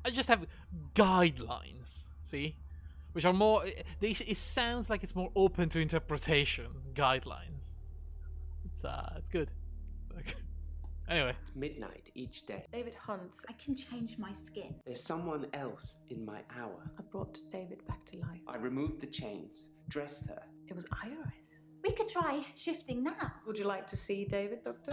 I just have guidelines, see? Which are more... It sounds like it's more open to interpretation. Guidelines. It's good. Anyway. Midnight each day. David hunts. I can change my skin. There's someone else in my hour. I brought David back to life. I removed the chains, dressed her. It was Iris. We could try shifting now. Would you like to see David, Doctor?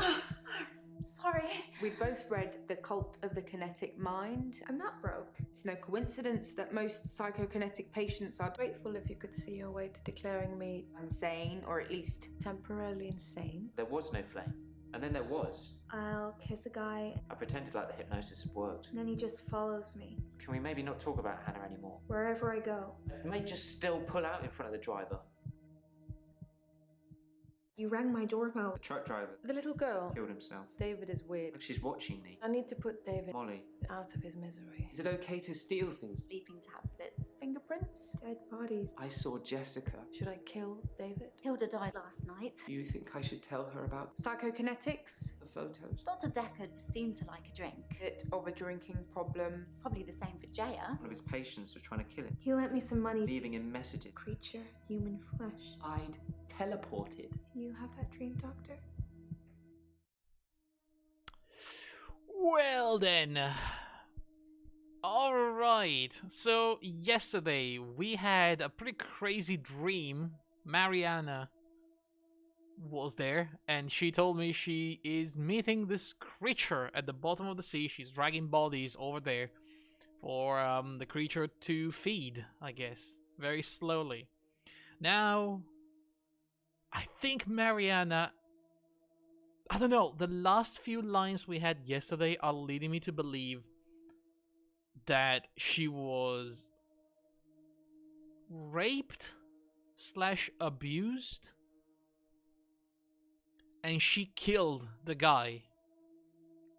Sorry. We've both read The Cult of the Kinetic Mind. I'm not broke. It's no coincidence that most psychokinetic patients are grateful if you could see your way to declaring me insane, or at least temporarily insane. There was no flame. And then there was. I'll kiss a guy, I pretended like the hypnosis had worked. and then he just follows me, Can we maybe not talk about Hannah anymore? wherever I go. I may just still pull out in front of the driver. You rang my doorbell. The truck driver The little girl. killed himself. David is weird. Like she's watching me. I need to put David Molly, out of his misery. Is it okay to steal things? Sleeping tablets. Fingerprints? Dead bodies. I saw Jessica. Should I kill David? Hilda died last night. Do you think I should tell her about Psychokinetics? the photos? Dr. Dekker seemed to like a drink. Bit of a drinking problem. It's probably the same for Jaya. one of his patients was trying to kill him, He lent me some money. leaving him messages. Creature, human flesh. I'd teleported. Do you have that dream, Doctor? Well then. Alright, so yesterday we had a pretty crazy dream. Mariana was there, and she told me she is meeting this creature at the bottom of the sea. She's dragging bodies over there for the creature to feed, I guess, very slowly. Now, I think Mariana... I don't know, the last few lines we had yesterday are leading me to believe that she was raped / abused, and she killed the guy.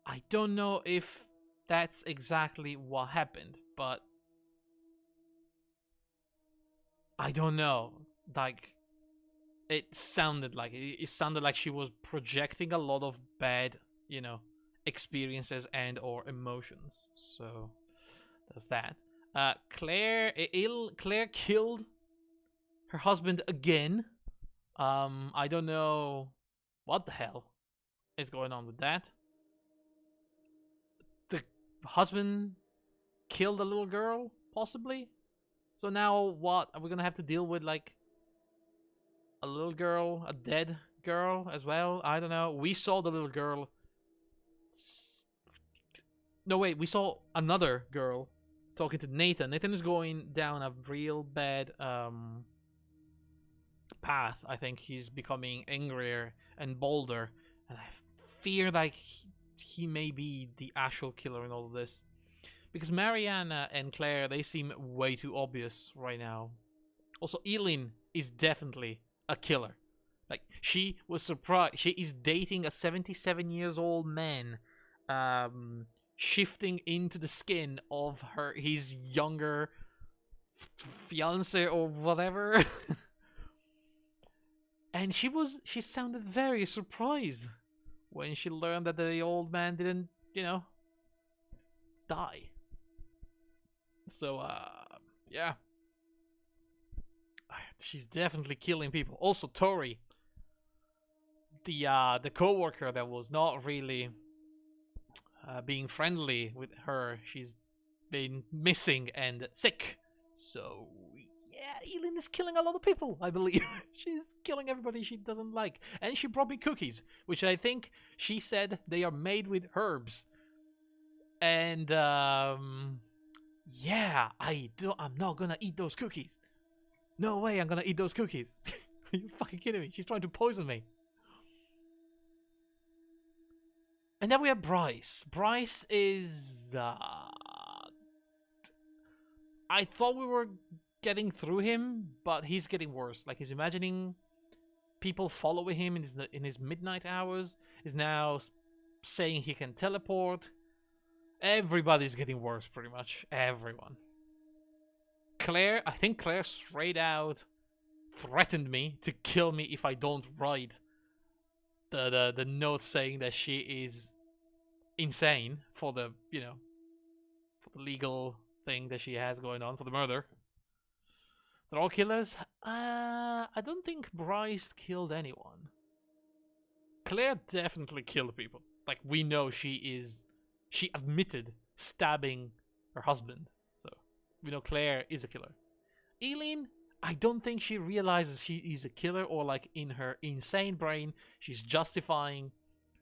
I don't know if that's exactly what happened, but I don't know. Like, it sounded like it sounded like she was projecting a lot of bad, you know, experiences and or emotions. So there's that. Claire killed her husband again. I don't know what the hell is going on with that. The husband killed a little girl, possibly. So now what? Are we gonna have to deal with, like, a little girl, a dead girl as well? I don't know. We saw the little girl. No, wait. We saw another girl talking to Nathan. Nathan is going down a real bad path. I think he's becoming angrier and bolder, and I fear like he may be the actual killer in all of this. Because Mariana and Claire, they seem way too obvious right now. Also, Eileen is definitely a killer. Like, she was surprised. She is dating a 77 years old man, shifting into the skin of his younger fiance or whatever. And she sounded very surprised when she learned that the old man didn't, you know, die. So, yeah. She's definitely killing people. Also, Tori, the co-worker that was not really being friendly with her, she's been missing and sick. So, yeah, Eileen is killing a lot of people, I believe. She's killing everybody she doesn't like. And she brought me cookies, which I think she said they are made with herbs. And, yeah, I'm not gonna eat those cookies. No way I'm gonna eat those cookies. Are you fucking kidding me? She's trying to poison me. And then we have Bryce. Bryce is... I thought we were getting through him, but he's getting worse. Like, he's imagining people following him in his midnight hours. He's now saying he can teleport. Everybody's getting worse, pretty much. Everyone. Claire, I think Claire straight out threatened me to kill me if I don't write the note saying that she is insane for the, you know, for the legal thing that she has going on for the murder. They're all killers? I don't think Bryce killed anyone. Claire definitely killed people. Like, we know she admitted stabbing her husband. So, we know Claire is a killer. Eileen, I don't think she realizes she is a killer, or like in her insane brain, she's justifying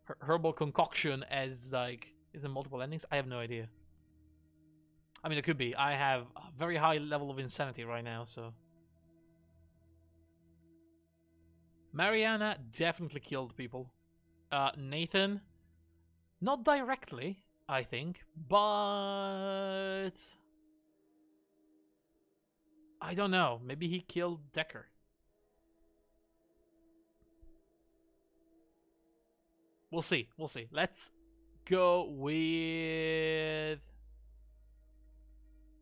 her herbal concoction as like, is it multiple endings? I have no idea. I mean, it could be. I have a very high level of insanity right now, so. Mariana definitely killed people. Nathan, not directly, I think, but I don't know. Maybe he killed Dekker. We'll see. We'll see. Let's go with.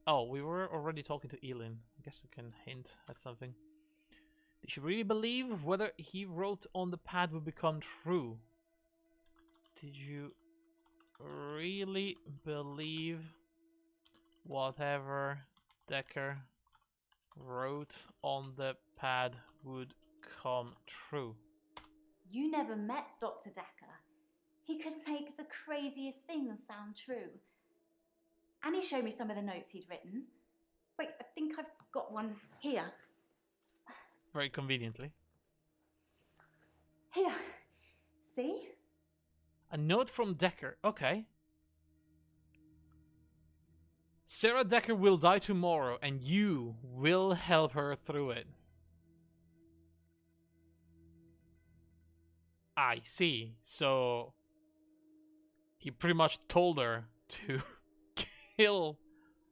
Oh, we were already talking to Elin. I guess I can hint at something. Did you really believe whether he wrote on the pad would become true? Did you really believe whatever Dekker wrote on the pad would come true? You never met Dr. Dekker. He could make the craziest things sound true. And he showed me some of the notes he'd written. Wait, I think I've got one here. Very conveniently. Here. See? A note from Dekker. Okay. Sarah Dekker will die tomorrow, and you will help her through it. I see. So he pretty much told her to kill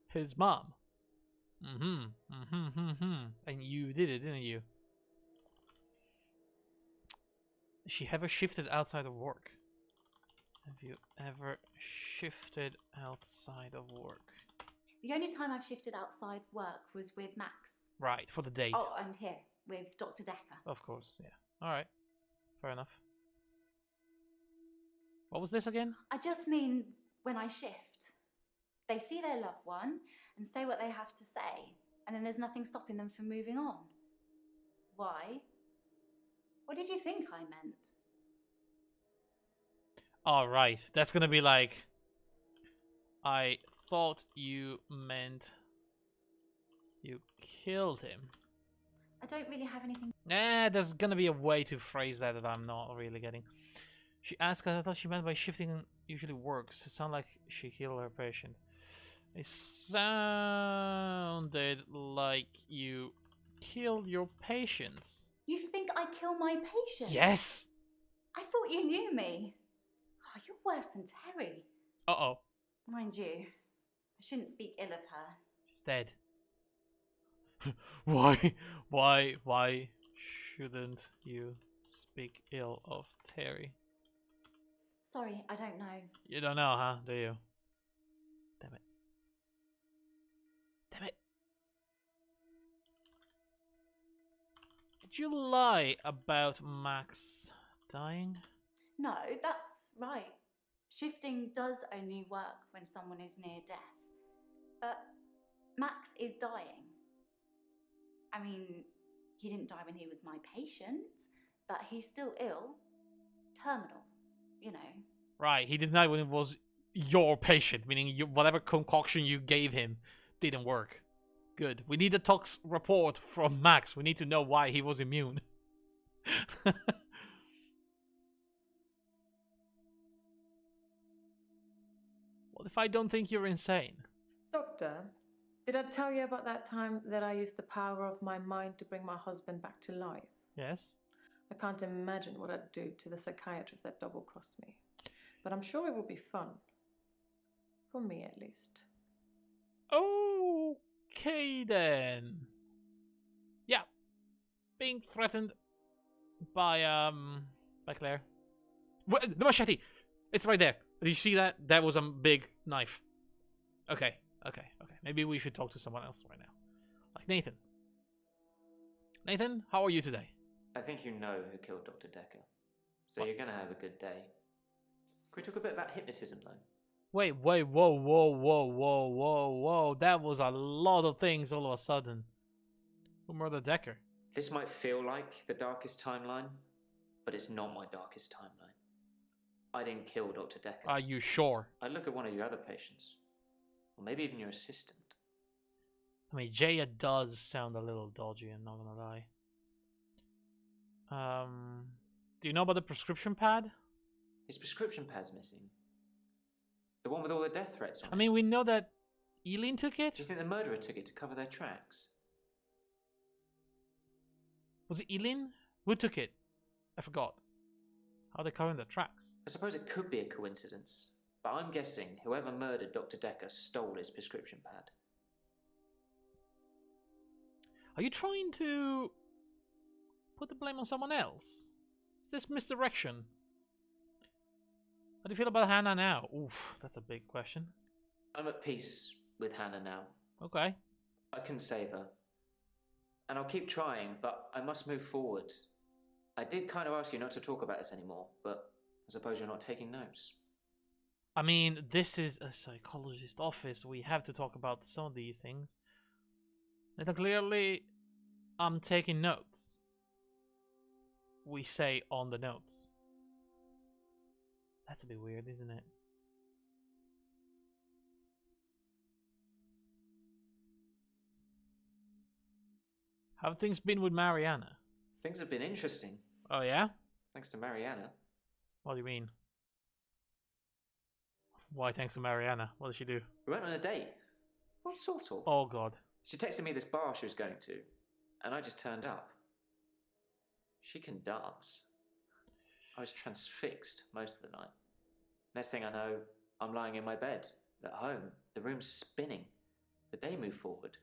his mom. And you did it, didn't you? Has she ever shifted outside of work? Have you ever shifted outside of work? The only time I've shifted outside work was with Max. Right, for the date. Oh, and here, with Dr. Dekker. Of course, yeah. Alright. Fair enough. What was this again? I just mean when I shift. They see their loved one and say what they have to say, and then there's nothing stopping them from moving on. Why? What did you think I meant? Alright, that's gonna be like... I thought you meant... you killed him. I don't really have anything. There's gonna be a way to phrase that I'm not really getting. She asked us, I thought she meant by shifting usually works. It sounded like she killed her patient. It sounded like you killed your patients. You think I kill my patient? Yes! I thought you knew me. Oh, you're worse than Terry. Uh-oh. Mind you, I shouldn't speak ill of her. She's dead. Why shouldn't you speak ill of Terry? Sorry, I don't know. You don't know, huh? Do you? Damn it. Damn it. Did you lie about Max dying? No, that's right. Shifting does only work when someone is near death. But Max is dying. I mean, he didn't die when he was my patient, but he's still ill. Terminal, you know. Right, he didn't die when it was your patient, meaning whatever concoction you gave him didn't work. Good. We need a tox report from Max. We need to know why he was immune. What if I don't think you're insane? Doctor, did I tell you about that time that I used the power of my mind to bring my husband back to life? Yes? I can't imagine what I'd do to the psychiatrist that double-crossed me. But I'm sure it will be fun. For me, at least. Okay, then. Yeah. Being threatened by Claire. The machete! It's right there. Did you see that? That was a big knife. Okay. Maybe we should talk to someone else right now. Like Nathan. Nathan, how are you today? I think you know who killed Dr. Dekker. So What? you're going to have a good day. Can we talk a bit about hypnotism, though? Wait, whoa, whoa. That was a lot of things all of a sudden. Who murdered Dekker? This might feel like the darkest timeline, but it's not my darkest timeline. I didn't kill Dr. Dekker. Are you sure? I look at one of your other patients. Or maybe even your assistant. I mean, Jaya does sound a little dodgy, I'm not gonna lie. Do you know about the prescription pad? His prescription pad's missing. The one with all the death threats on it. I mean, we know that Eileen took it. Do you think the murderer took it to cover their tracks? Was it Eileen? Who took it? I forgot. How are they covering their tracks? I suppose it could be a coincidence, but I'm guessing whoever murdered Dr. Dekker stole his prescription pad. Are you trying to put the blame on someone else? Is this misdirection? How do you feel about Hannah now? Oof, that's a big question. I'm at peace with Hannah now. Okay. I can save her. And I'll keep trying, but I must move forward. I did kind of ask you not to talk about this anymore, but I suppose you're not taking notes. I mean, this is a psychologist office. We have to talk about some of these things. And clearly, I'm taking notes. We say on the notes. That's a bit weird, isn't it? How have things been with Mariana? Things have been interesting, Oh yeah? thanks to Mariana. What do you mean? Why thanks to Mariana? What did she do? We went on a date. Well, sort of. Oh god. She texted me this bar she was going to, and I just turned up. She can dance. I was transfixed most of the night. Next thing I know, I'm lying in my bed, at home. The room's spinning. The day moved forward.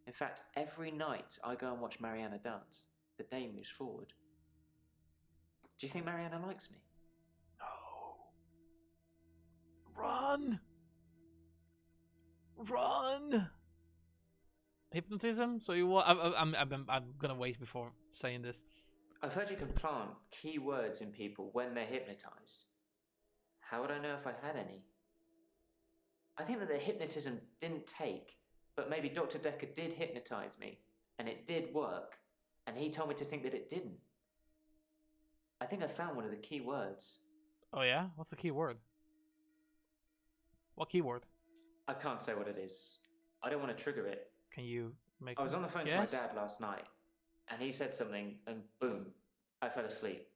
In fact, every night I go and watch Mariana dance, the day moves forward. Do you think Mariana likes me? No. Run! Run! Hypnotism? So you what? I'm gonna wait before saying this. I've heard you can plant key words in people when they're hypnotized. How would I know if I had any? I think that the hypnotism didn't take, but maybe Dr. Dekker did hypnotize me, and it did work, and he told me to think that it didn't. I think I found one of the key words. Oh yeah? What's the key word? What keyword? I can't say what it is. I don't want to trigger it. Can you make I was on the phone guess? to my dad last night, and he said something, and boom, I fell asleep.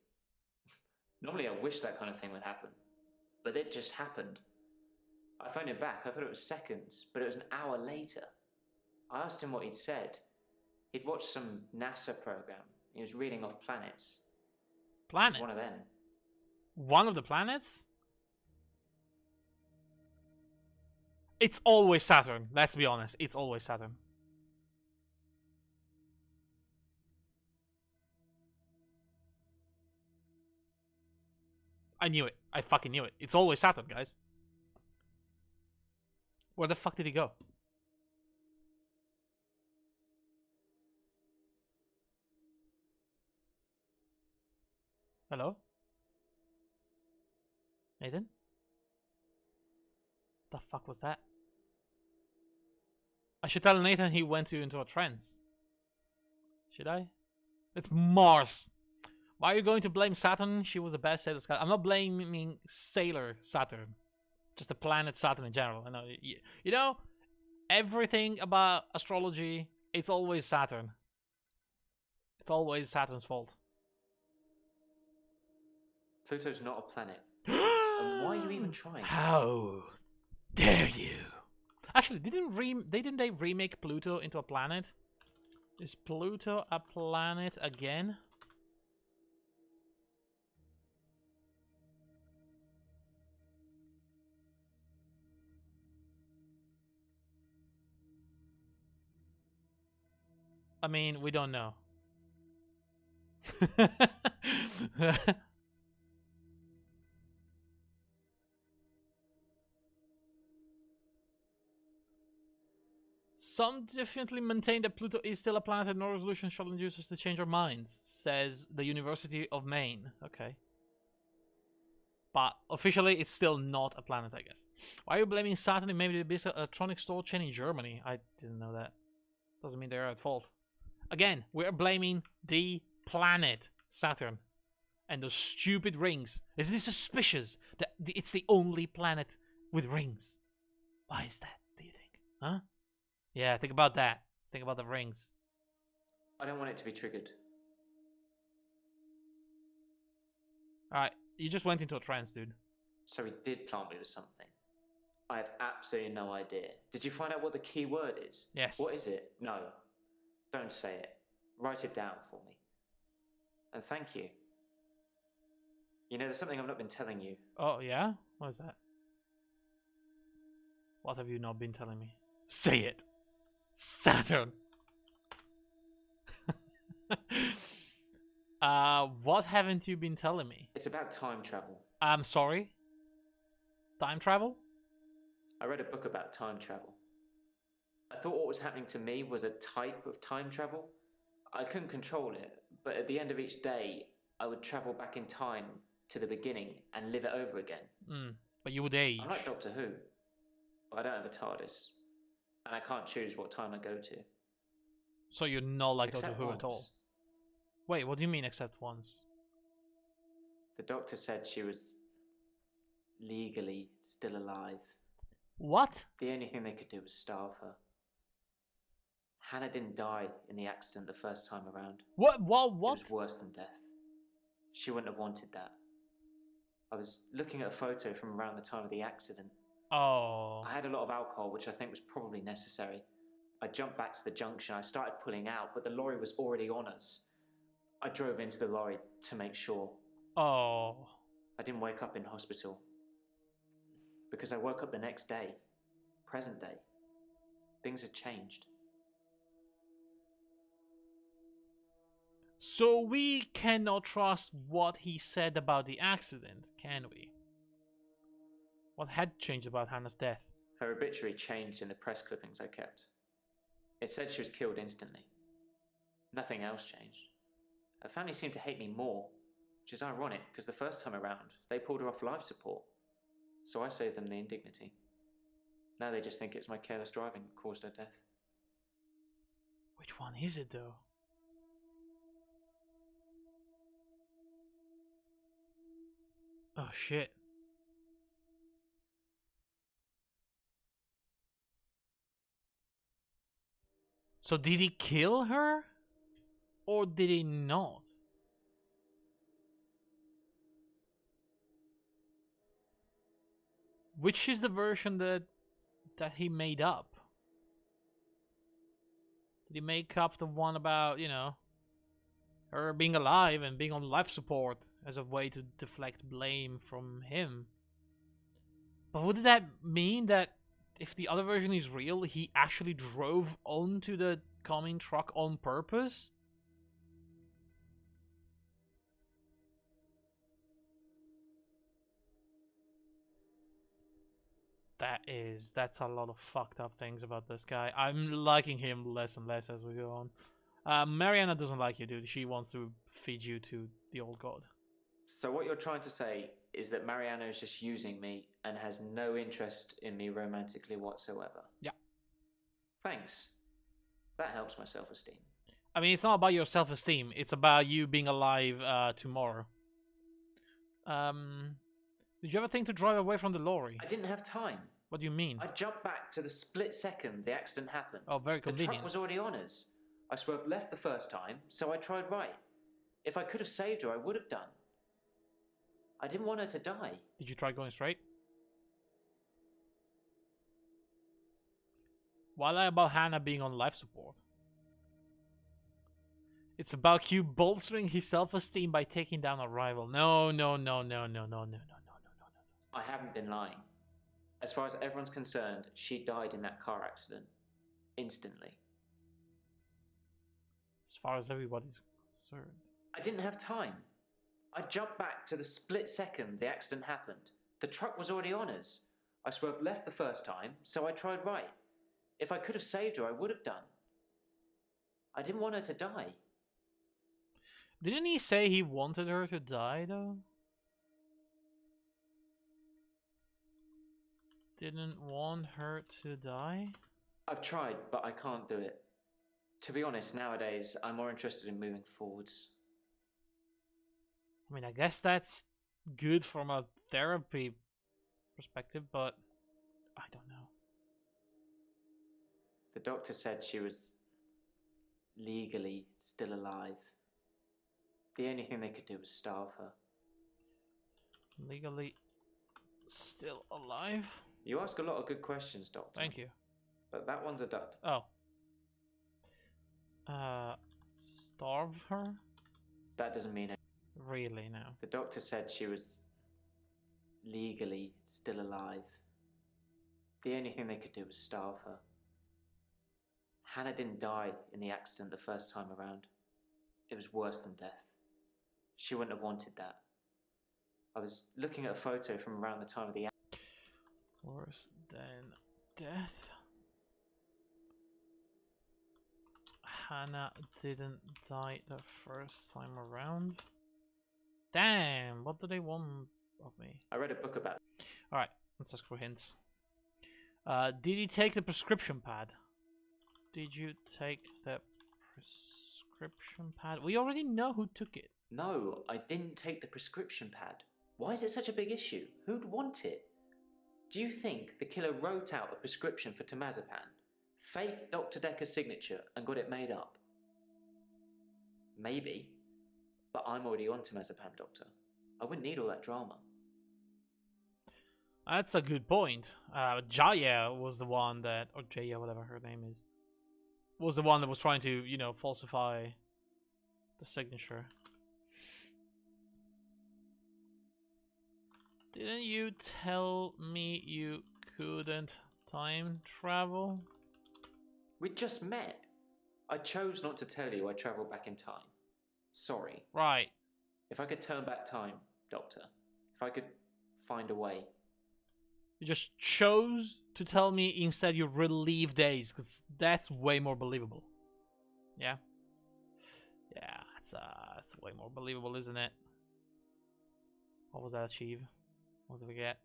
Normally I wish that kind of thing would happen, but it just happened. I phoned him back. I thought it was seconds, but it was an hour later. I asked him what he'd said. He'd watched some NASA program. He was reading off planets. Planets? One of them. One of the planets? It's always Saturn, let's be honest. It's always Saturn. I knew it. I fucking knew it. It's always Saturn, guys. Where the fuck did he go? Hello? Nathan? The fuck was that? I should tell Nathan he went into a trance. Should I? It's Mars. Why are you going to blame Saturn? She was the best Sailor Scout. I'm not blaming Sailor Saturn. Just the planet Saturn in general. I know. You know, everything about astrology, it's always Saturn. It's always Saturn's fault. Pluto's not a planet. And why are you even trying? How dare you? Actually, didn't they remake Pluto into a planet? Is Pluto a planet again? I mean, we don't know. Some definitely maintain that Pluto is still a planet and no resolution shall induce us to change our minds, says the University of Maine. Okay. But officially, it's still not a planet, I guess. Why are you blaming Saturn and maybe the biggest electronic store chain in Germany? I didn't know that. Doesn't mean they're at fault. Again, we're blaming the planet, Saturn. And those stupid rings. Isn't it suspicious that it's the only planet with rings? Why is that, do you think? Huh? Yeah, think about that. Think about the rings. I don't want it to be triggered. Alright, you just went into a trance, dude. So he did plant me with something. I have absolutely no idea. Did you find out what the key word is? Yes. What is it? No. Don't say it. Write it down for me. And thank you. You know, there's something I've not been telling you. Oh, yeah? What is that? What have you not been telling me? Say it! Saturn! What haven't you been telling me? It's about time travel. I'm sorry? Time travel? I read a book about time travel. I thought what was happening to me was a type of time travel. I couldn't control it, but at the end of each day, I would travel back in time to the beginning and live it over again. But you would age. I'm like Doctor Who, but I don't have a TARDIS, and I can't choose what time I go to. So you're not like Except Doctor Who once. at all? Wait, what do you mean except once? The doctor said she was legally still alive. What? The only thing they could do was starve her. Hannah didn't die in the accident the first time around. What? It was worse than death. She wouldn't have wanted that. I was looking at a photo from around the time of the accident. Oh. I had a lot of alcohol, which I think was probably necessary. I jumped back to the junction. I started pulling out, but the lorry was already on us. I drove into the lorry to make sure. Oh. I didn't wake up in hospital. Because I woke up the next day. Present day. Things had changed. So we cannot trust what he said about the accident, can we? What had changed about Hannah's death? Her obituary changed in the press clippings I kept. It said she was killed instantly. Nothing else changed. Her family seemed to hate me more, which is ironic because the first time around, they pulled her off life support. So I saved them the indignity. Now they just think it was my careless driving that caused her death. Which one is it though? Oh shit. So did he kill her? Or did he not? Which is the version that he made up? Did he make up the one about, you know, her being alive and being on life support as a way to deflect blame from him? But would that mean that if the other version is real, he actually drove onto the coming truck on purpose? That's a lot of fucked up things about this guy. I'm liking him less and less as we go on. Mariana doesn't like you, dude. She wants to feed you to the old god. So what you're trying to say is that Mariana is just using me and has no interest in me romantically whatsoever? Yeah. Thanks. That helps my self-esteem. I mean, it's not about your self-esteem. It's about you being alive tomorrow. Did you ever think to drive away from the lorry? I didn't have time. What do you mean? I jumped back to the split second the accident happened. Oh, very The convenient. truck was already on us. I swerved left the first time, so I tried right. If I could have saved her, I would have done. I didn't want her to die. Did you try going straight? Why lie about Hannah being on life support? It's about Q bolstering his self-esteem by taking down a rival. No. I haven't been lying. As far as everyone's concerned, she died in that car accident. Instantly. As far as everybody's concerned. I didn't have time. I jumped back to the split second the accident happened. The truck was already on us. I swerved left the first time, so I tried right. If I could have saved her, I would have done. I didn't want her to die. Didn't he say he wanted her to die, though? didn't want her to die? I've tried, but I can't do it. To be honest, nowadays, I'm more interested in moving forwards. I mean, I guess that's good from a therapy perspective, but I don't know. The doctor said she was legally still alive. The only thing they could do was starve her. Legally still alive? You ask a lot of good questions, Doctor. Thank you. But that one's a dud. Oh. Starve her? That doesn't mean it. Really now? The doctor said she was legally still alive. The only thing they could do was starve her. Hannah didn't die in the accident the first time around. It was worse than death. She wouldn't have wanted that. I was looking at a photo from around the time of the accident. Worse than death? Hannah didn't die the first time around? Damn, what do they want of me? I read a book about it. Alright, let's ask for hints. Did you take the prescription pad? Did you take the prescription pad? We already know who took it. No, I didn't take the prescription pad. Why is it such a big issue? Who'd want it? Do you think the killer wrote out a prescription for temazepam, faked Dr. Dekker's signature, and got it made up? Maybe. But I'm already on temazepam, Doctor. I wouldn't need all that drama. That's a good point. Jaya was the one that, or Jaya, whatever her name is, was the one that was trying to, you know, falsify the signature. Didn't you tell me you couldn't time travel? We just met. I chose not to tell you I travelled back in time. Sorry. Right. If I could turn back time, Doctor. If I could find a way. You just chose to tell me instead you relieve days, because that's way more believable. Yeah? Yeah, that's way more believable, isn't it? What was that achieve? What did we get?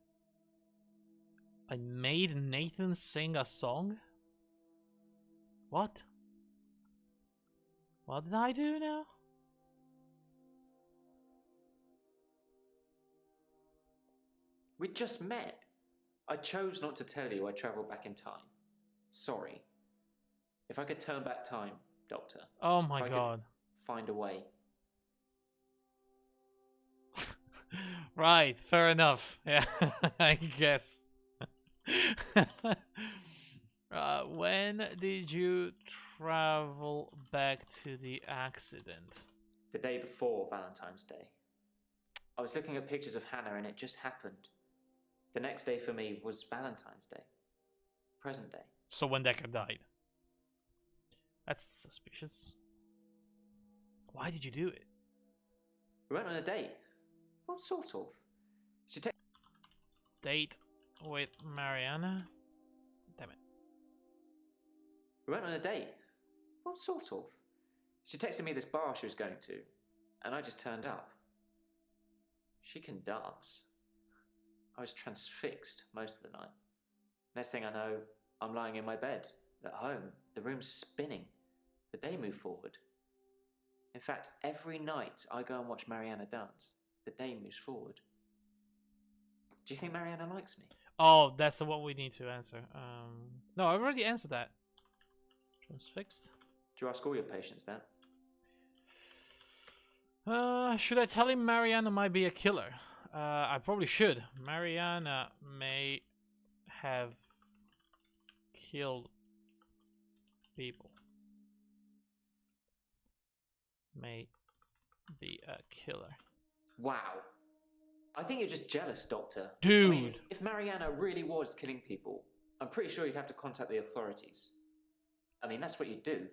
I made Nathan sing a song? What? What did I do now? We just met. I chose not to tell you I travelled back in time. Sorry. If I could turn back time, Doctor. Oh my if I god. could find a way. Right, fair enough. Yeah, I guess. When did you travel back to the accident? The day before Valentine's Day. I was looking at pictures of Hannah and it just happened. The next day for me was Valentine's Day. Present day. So when Dekker died. That's suspicious. Why did you do it? We went on a date. What sort of? She texted. Date with Mariana? Damn it. We went on a date. What sort of? She texted me this bar she was going to, and I just turned up. She can dance. I was transfixed most of the night. Next thing I know, I'm lying in my bed, at home. The room's spinning. The day moved forward. In fact, every night I go and watch Mariana dance, the day moves forward. Do you think Mariana likes me? Oh, that's the one we need to answer. No, I already answered that. Transfixed. Do you ask all your patients that? Should I tell him Mariana might be a killer? I probably should. Mariana may have killed people. May be a killer. Wow. I think you're just jealous, Doctor. Dude. I mean, if Mariana really was killing people, I'm pretty sure you'd have to contact the authorities. I mean, that's what you'd do,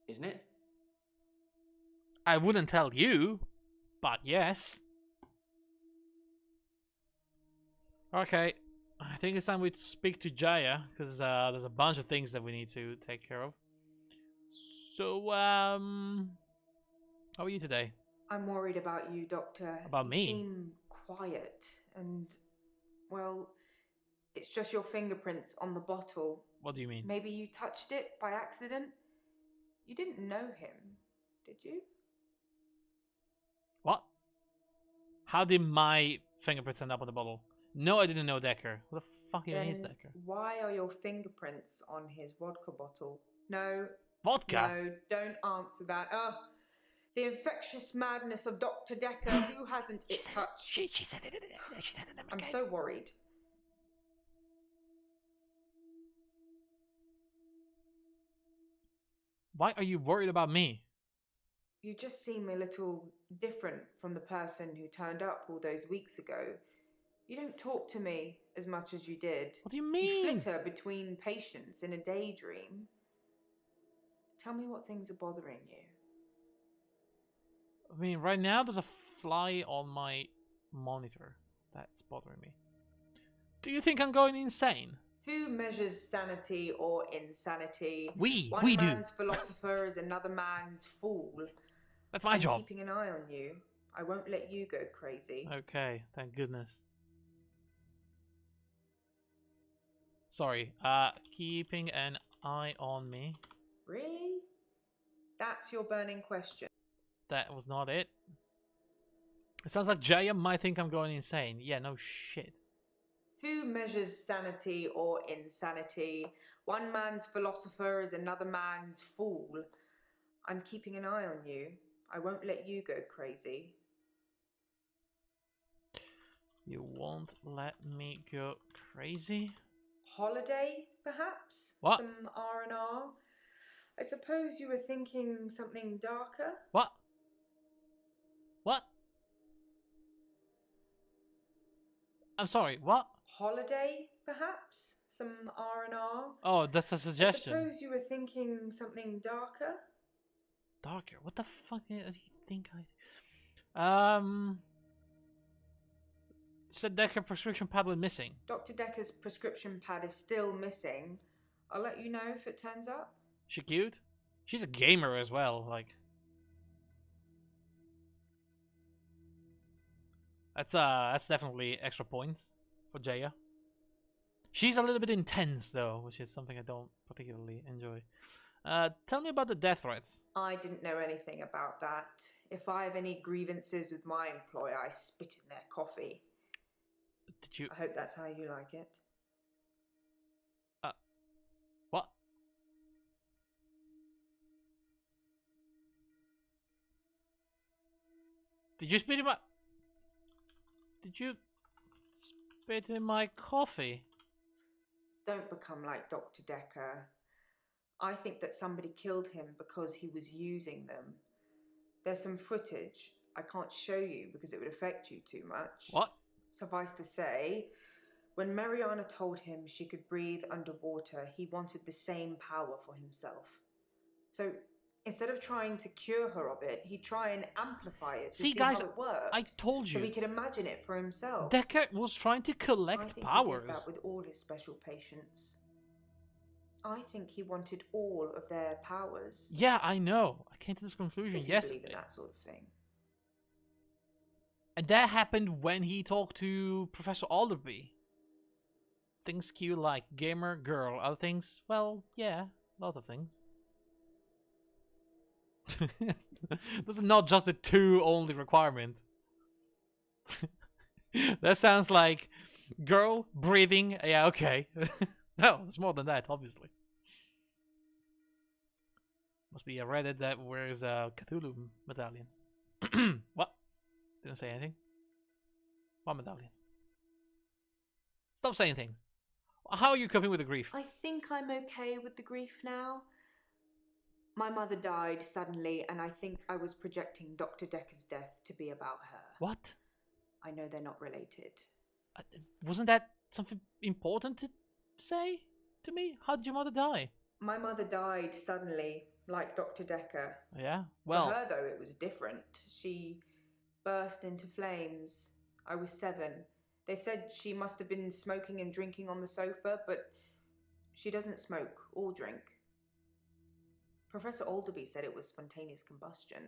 isn't it? I wouldn't tell you, but yes. Okay, I think it's time we speak to Jaya, because there's a bunch of things that we need to take care of. So, how are you today? I'm worried about you, Doctor. About You me? seem quiet and, well, It's just your fingerprints on the bottle. What do you mean? Maybe you touched it by accident? You didn't know him, did you? What? How did my fingerprints end up on the bottle? No, I didn't know Dekker. What the fuck even is Then Dekker? why are your fingerprints on his vodka bottle? No, Vodka? no, don't answer that. Oh, the infectious madness of Dr. Dekker. Who hasn't it touched? She said it. She said it. I'm so worried. Why are you worried about me? You just seem a little different from the person who turned up all those weeks ago. You don't talk to me as much as you did. What do you You mean? flitter between patients in a daydream. Tell me what things are bothering you. I mean, right now there's a fly on my monitor. That's bothering me. Do you think I'm going insane? Who measures sanity or insanity? We One do. man's philosopher is another man's fool. That's my I'm job. keeping an eye on you. I won't let you go crazy. Okay, thank goodness. Sorry, keeping an eye on me. Really? That's your burning question. That was not it. It sounds like Jaya might think I'm going insane. Yeah, no shit. Who measures sanity or insanity? One man's philosopher is another man's fool. I'm keeping an eye on you. I won't let you go crazy. You won't let me go crazy? Holiday, perhaps? What? Some R&R? I suppose you were thinking something darker? What? What? I'm sorry, what? Holiday, perhaps? Some R&R? Oh, that's a I suggestion. suppose you were thinking something darker? Darker? What the fuck do you think I... Said Dekker prescription pad was missing. Dr. Dekker's prescription pad is still missing. I'll let you know if it turns up. She cute? She's a gamer as well, like... That's definitely extra points for Jaya. She's a little bit intense though, which is something I don't particularly enjoy. Tell me about the death threats. I didn't know anything about that. If I have any grievances with my employer, I spit in their coffee. Did you... I hope that's how you like it. What? Did you spit in my... Did you spit in my coffee? Don't become like Dr. Dekker. I think that somebody killed him because he was using them. There's some footage I can't show you because it would affect you too much. What? Suffice to say, when Mariana told him she could breathe underwater, he wanted the same power for himself. So instead of trying to cure her of it, he'd try and amplify it to see guys, how it worked. I told you. So he could imagine it for himself. Dekker was trying to I collect think powers. he did that with all his special patients. I think he wanted all of their powers. Yeah, I know. I came to this conclusion If you believe in yesterday. that sort of thing. And that happened when he talked to Professor Alderby. Things cute like gamer, girl. Other things, well, yeah, a lot of things. This is not just the two only requirement. That sounds like girl, breathing, yeah, okay. No, it's more than that, obviously. Must be a Reddit that wears a Cthulhu medallion. What? Didn't say anything. What medallion? Stop saying things. How are you coping with the grief? I think I'm okay with the grief now. My mother died suddenly, and I think I was projecting Dr. Dekker's death to be about her. What? I know they're not related. Wasn't that something important to say to me? How did your mother die? My mother died suddenly, like Dr. Dekker. Yeah, well... For her, though, it was different. She burst into flames. I was 7. They said she must have been smoking and drinking on the sofa, but she doesn't smoke or drink. Professor Alderby said it was spontaneous combustion.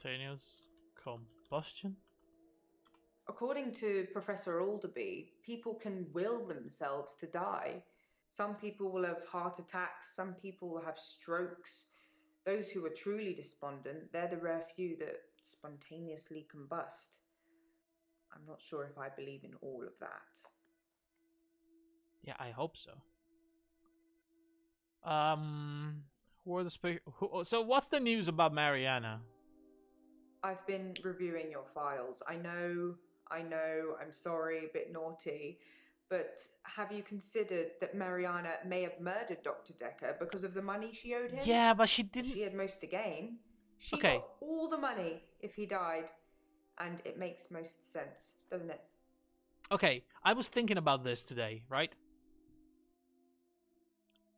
Spontaneous combustion? According to Professor Alderby, people can will themselves to die. Some people will have heart attacks, some people will have strokes. Those who are truly despondent, they're the rare few that spontaneously combust. I'm not sure if I believe in all of that. Yeah, I hope so. Who are the so what's the news about Mariana? I've been reviewing your files. I know, I'm sorry, a bit naughty, but have you considered that Mariana may have murdered Dr. Dekker because of the money she owed him? Yeah, but she didn't. She had most to gain. She Okay. got all the money if he died, and it makes most sense, doesn't it? Okay, I was thinking about this today, right?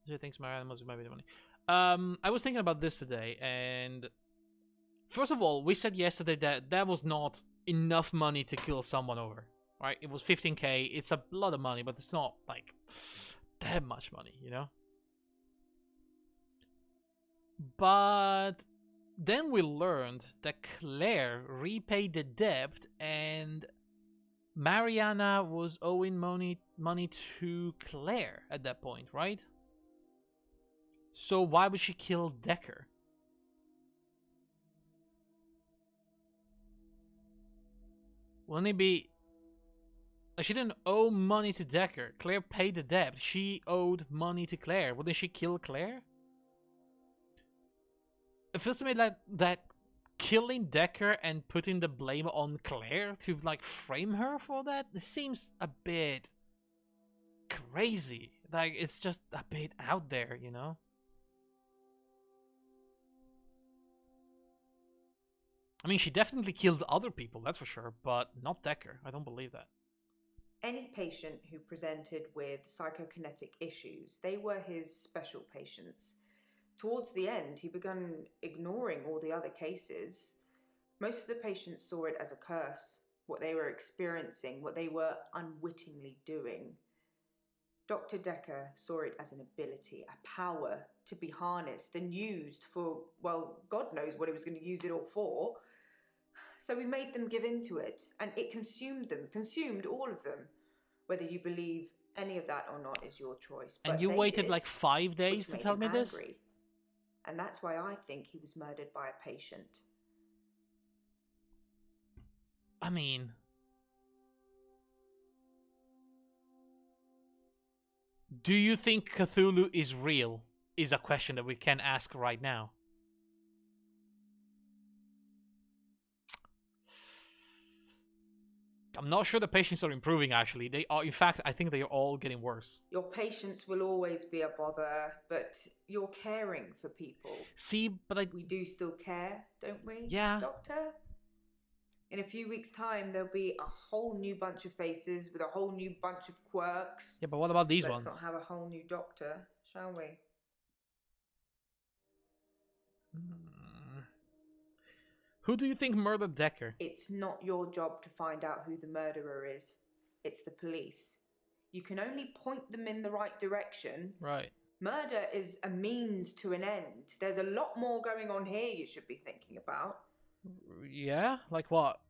She thinks Mariana must maybe the money. I was thinking about this today, and first of all, we said yesterday that that was not enough money to kill someone over, right? It was 15k. It's a lot of money, but it's not like that much money, you know? But then we learned that Claire repaid the debt, and Mariana was owing money to Claire at that point, right? So why would she kill Dekker? Wouldn't it be... She didn't owe money to Dekker. Claire paid the debt. She owed money to Claire. Wouldn't she kill Claire? It feels to me like that killing Dekker and putting the blame on Claire to like frame her for that, it seems a bit crazy. Like it's just a bit out there, you know? I mean, she definitely killed other people, that's for sure, but not Dekker. I don't believe that. Any patient who presented with psychokinetic issues, they were his special patients. Towards the end, he began ignoring all the other cases. Most of the patients saw it as a curse, what they were experiencing, what they were unwittingly doing. Dr. Dekker saw it as an ability, a power to be harnessed and used for, well, God knows what he was going to use it all for. So we made them give in to it, and it consumed them, consumed all of them. Whether you believe any of that or not is your choice. And but you they waited did, like 5 days which to made tell him me this? angry. And that's why I think he was murdered by a patient. I mean... Do you think Cthulhu is real? Is a question that we can ask right now. I'm not sure the patients are improving, actually. They are, in fact, I think they are all getting worse. Your patients will always be a bother, but you're caring for people. See, but We do still care, don't we, Yeah. Doctor? In a few weeks' time, there'll be a whole new bunch of faces with a whole new bunch of quirks. Yeah, but what about these Let's ones? not have a whole new doctor, shall we? Who do you think murdered Dekker? It's not your job to find out who the murderer is. It's the police. You can only point them in the right direction. Right. Murder is a means to an end. There's a lot more going on here you should be thinking about. Yeah? Like what?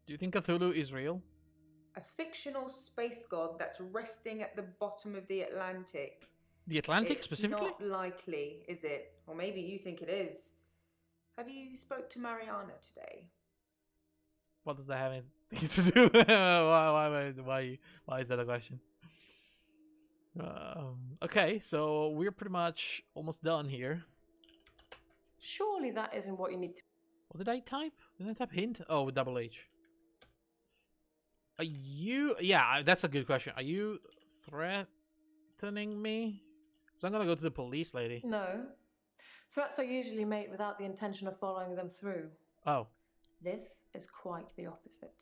Do you think Cthulhu is real? A fictional space god that's resting at the bottom of the Atlantic. The Atlantic, It's specifically? not likely, is it? Or maybe you think it is. Have you spoke to Mariana today? What does that have anything to do? Why is that a question? Okay, so we're pretty much almost done here. Surely that isn't what you need to... What did I type? Did I type hint? Oh, with double H. Are you... Yeah, that's a good question. Are you threatening me? So I'm gonna go to the police lady. No. Threats are usually made without the intention of following them through. Oh. This is quite the opposite.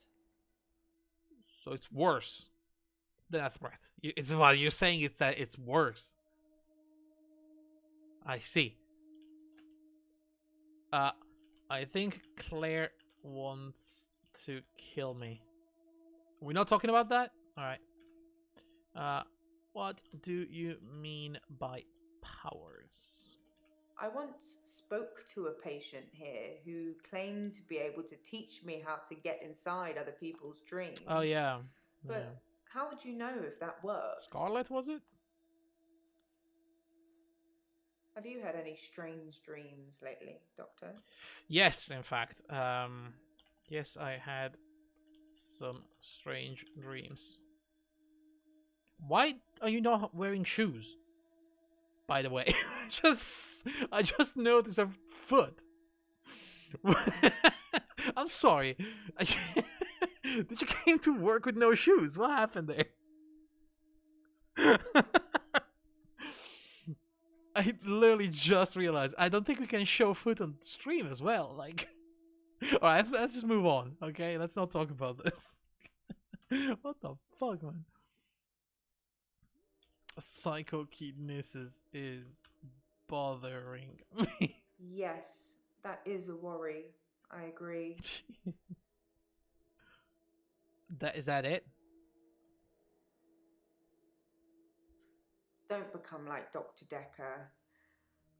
So it's worse than a threat. It's what you're saying. It's that it's worse. I see. I think Claire wants to kill me. We're not talking about that? Alright. What do you mean by powers? I once spoke to a patient here who claimed to be able to teach me how to get inside other people's dreams. Oh yeah. But how would you know if that worked? Scarlet, was it? Have you had any strange dreams lately, Doctor? Yes, in fact. Yes, I had some strange dreams. Why are you not wearing shoes? By the way, I just noticed her foot. I'm sorry. Did you came to work with no shoes? What happened there? I literally just realized. I don't think we can show foot on stream as well. Like, all right, let's just move on. Okay, let's not talk about this. What the fuck, man? Psychokinesis is bothering me. Yes, that is a worry. I agree. Is that it? Don't become like Dr. Dekker.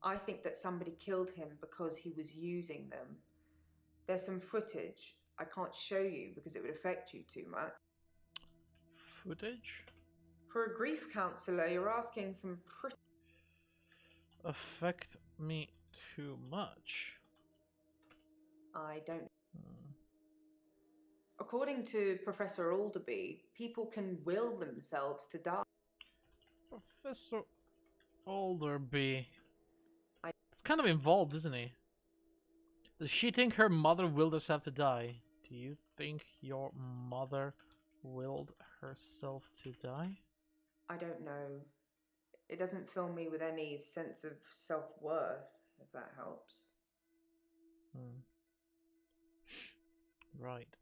I think that somebody killed him because he was using them. There's some footage I can't show you because it would affect you too much. Footage? For a grief counselor, you're asking some pretty... Affect me too much? I don't... According to Professor Alderby, people can will themselves to die. Professor Alderby. It's kind of involved, isn't he? Does she think her mother willed herself to die? Do you think your mother willed herself to die? I don't know. It doesn't fill me with any sense of self-worth, if that helps. Right.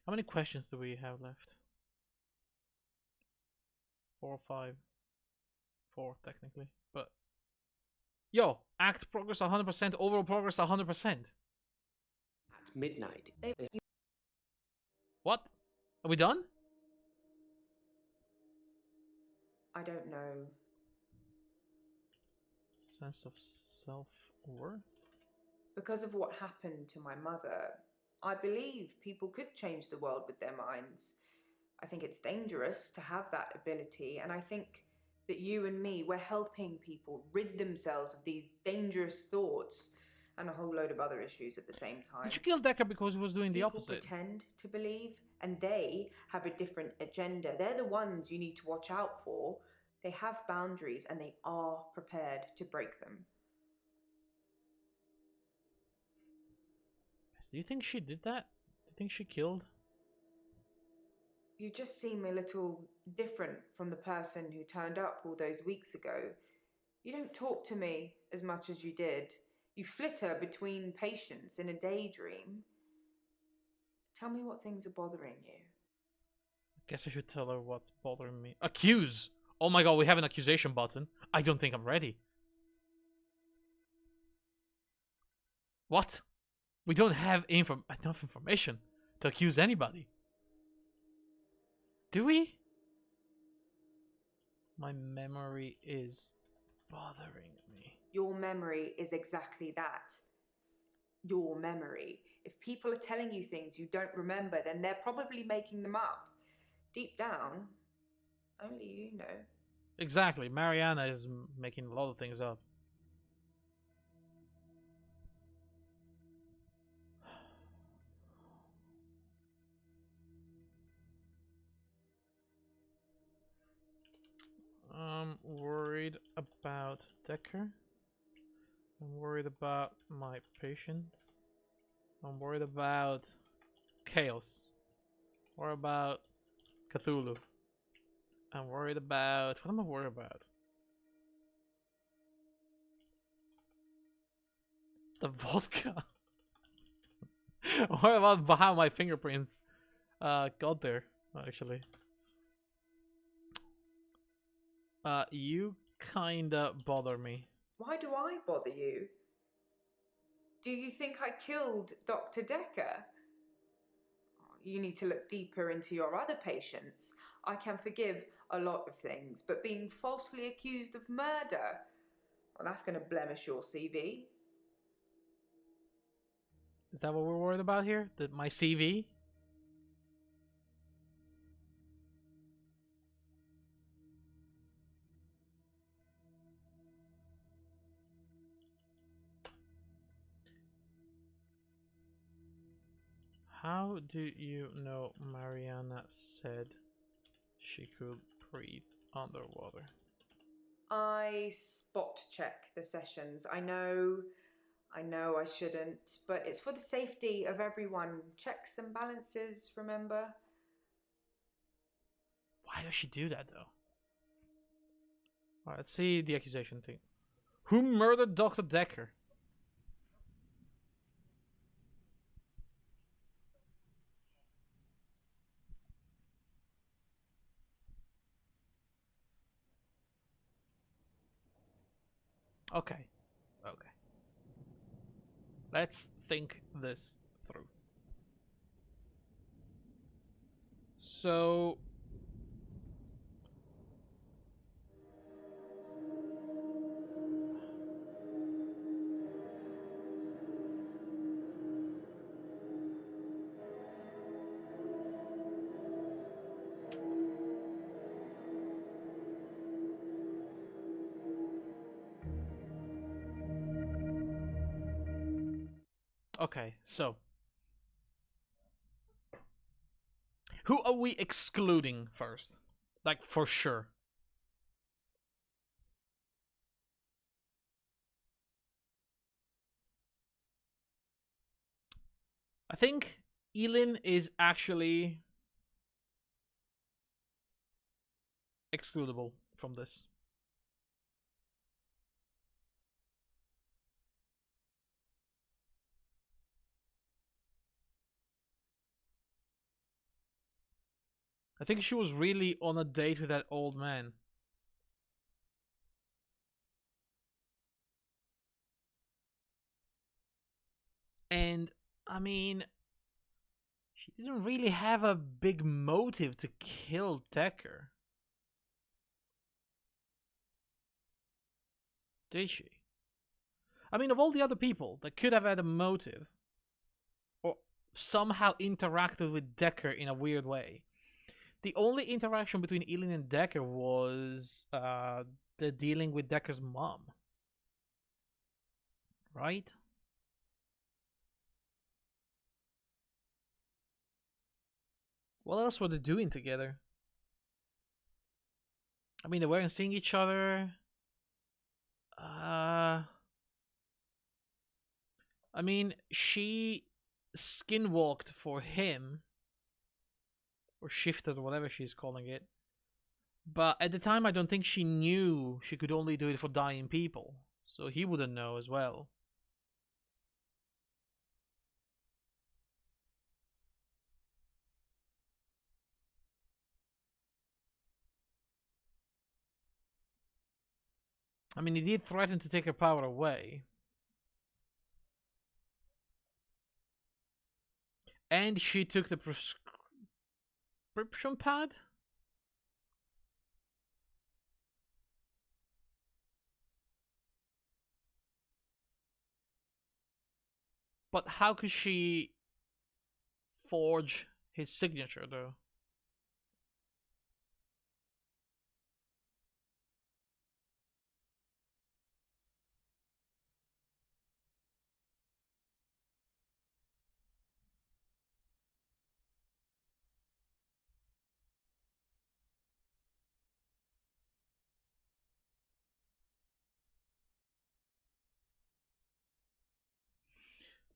How many questions do we have left? 4 or 5. 4, technically. But... Yo! Act progress 100%, overall progress 100%. At midnight. What? Are we done? I don't know. Sense of self-worth? Because of what happened to my mother, I believe people could change the world with their minds. I think it's dangerous to have that ability, and I think that you and me, we're helping people rid themselves of these dangerous thoughts and a whole load of other issues at the same time. Did you kill Dekker because he was doing the People opposite? pretend to believe, and they have a different agenda. They're the ones you need to watch out for. They have boundaries, and they are prepared to break them. Do you think she did that? Do you think she killed? You just seem a little different from the person who turned up all those weeks ago. You don't talk to me as much as you did. You flitter between patients in a daydream. Tell me what things are bothering you. I guess I should tell her what's bothering me. Accuse! Oh my god, we have an accusation button. I don't think I'm ready. What? We don't have enough information to accuse anybody. Do we? My memory is bothering me. Your memory is exactly that. Your memory. If people are telling you things you don't remember, then they're probably making them up. Deep down, only you know. Exactly. Mariana is making a lot of things up. I'm worried about Dekker. I'm worried about my patients. I'm worried about Chaos. Or about Cthulhu. I'm worried about... What am I worried about? The vodka. What about how my fingerprints got there, actually? You kinda bother me. Why do I bother you? Do you think I killed Dr. Dekker? You need to look deeper into your other patients. I can forgive a lot of things, but being falsely accused of murder, Well, that's going to blemish your CV. Is that what we're worried about here? My CV? How do you know Mariana said she could breathe underwater? I spot check the sessions. I know I shouldn't, but it's for the safety of everyone. Checks and balances, remember? Why does she do that, though? Alright, let's see the accusation thing. Who murdered Dr. Dekker? Okay. Okay. Let's think this through. So... Okay, so... who are we excluding first? Like, for sure. I think Elin is actually excludable from this. I think she was really on a date with that old man. And, I mean, she didn't really have a big motive to kill Dekker. Did she? I mean, of all the other people that could have had a motive, or somehow interacted with Dekker in a weird way, the only interaction between Elin and Dekker was the dealing with Dekker's mom. Right? What else were they doing together? I mean, they weren't seeing each other. I mean, she skinwalked for him. Or shifted, or whatever she's calling it. But at the time, I don't think she knew she could only do it for dying people. So he wouldn't know as well. I mean, he did threaten to take her power away. And she took the prescription pad? But how could she forge his signature, though?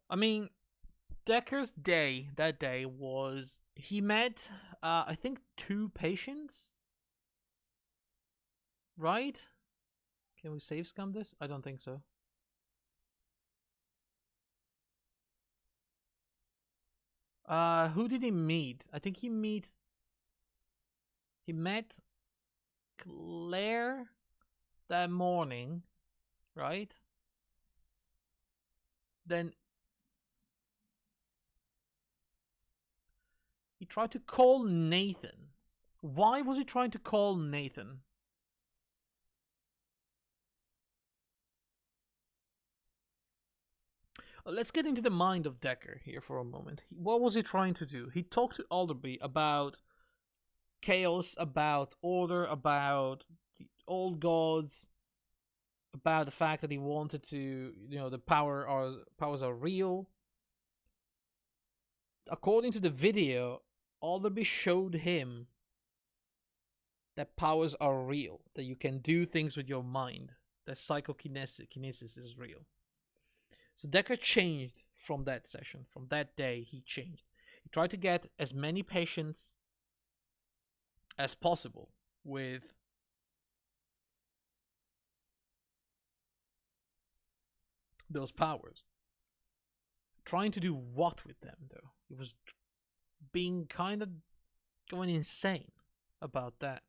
I mean, Dekker's that day was, he met, I think 2 patients? Right? Can we save scum this? I don't think so. Who did he meet? I think he met Claire that morning, right? Then he tried to call Nathan. Why was he trying to call Nathan? Let's get into the mind of Dekker here for a moment. What was he trying to do? He talked to Alderby about chaos, about order, about the old gods, about the fact that he wanted to, the powers are real. According to the video, Alderby showed him that powers are real, that you can do things with your mind, that psychokinesis is real. So Dekker changed from that session. From that day, he changed. He tried to get as many patients as possible with those powers. Trying to do what with them, though? He was being kind of going insane about that.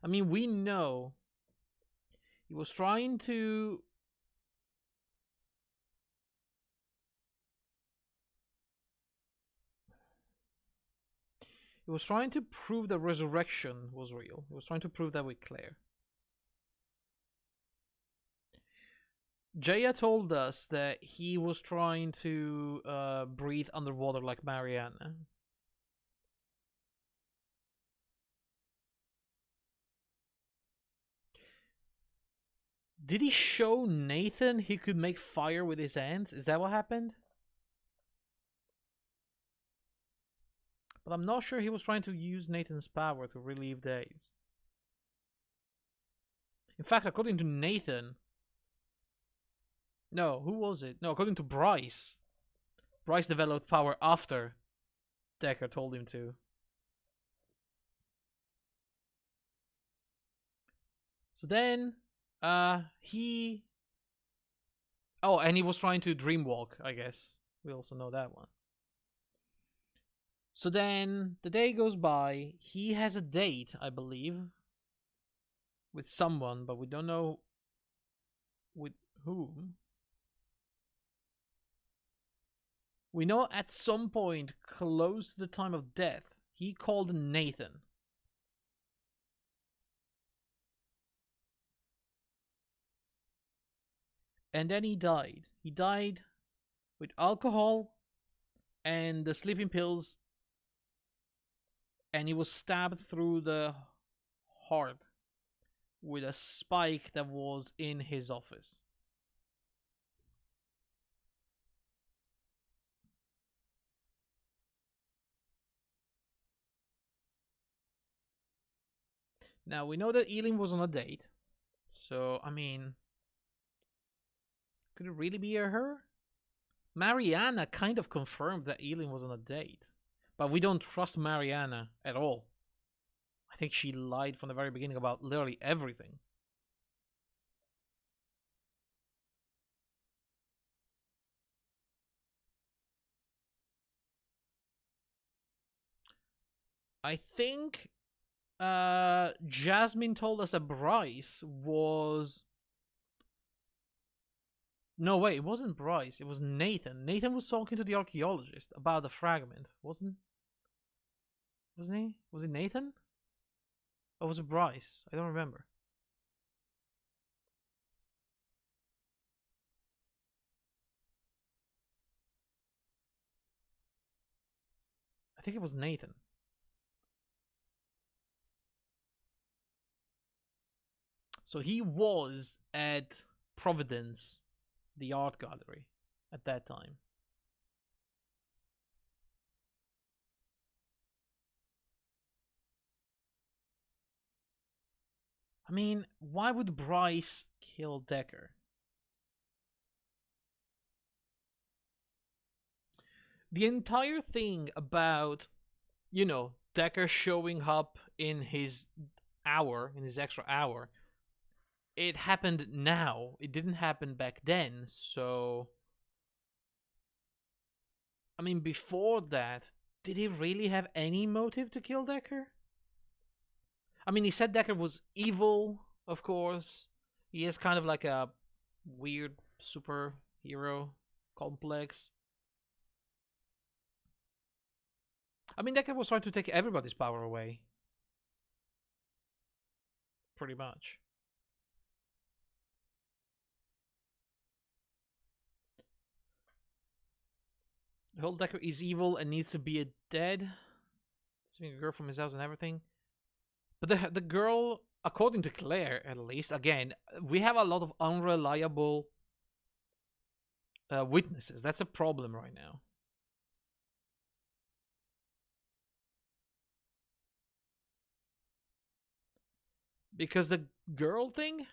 I mean, we know he was trying to prove that resurrection was real. He was trying to prove that with Claire. Jaya told us that he was trying to breathe underwater like Mariana. Did he show Nathan he could make fire with his hands? Is that what happened? But I'm not sure he was trying to use Nathan's power to relieve days. In fact, according to Nathan... No, who was it? No, according to Bryce. Bryce developed power after Dekker told him to. So then... he... Oh, and he was trying to dreamwalk, I guess. We also know that one. So then, the day goes by. He has a date, I believe, with someone, but we don't know with whom. We know at some point, close to the time of death, he called Nathan. And then he died. He died with alcohol and the sleeping pills. And he was stabbed through the heart with a spike that was in his office. Now, we know that Eileen was on a date. So, I mean... Could it really be her? Mariana kind of confirmed that Eileen was on a date. But we don't trust Mariana at all. I think she lied from the very beginning about literally everything. I think Jasmine told us that Bryce was... No, wait, it wasn't Bryce. It was Nathan. Nathan was talking to the archaeologist about the fragment. Wasn't he? Was it Nathan? Or was it Bryce? I don't remember. I think it was Nathan. So he was at Providence, the art gallery, at that time. I mean, why would Bryce kill Dekker? The entire thing about, Dekker showing up in his extra hour, it happened now. It didn't happen back then, so... I mean, before that, did he really have any motive to kill Dekker? I mean, he said Dekker was evil, of course. He has kind of like a weird superhero complex. I mean, Dekker was trying to take everybody's power away. Pretty much. The whole Dekker is evil and needs to be dead. Stealing a girl from his house and everything. But the girl, according to Claire at least, again, we have a lot of unreliable witnesses. That's a problem right now. Because the girl thing,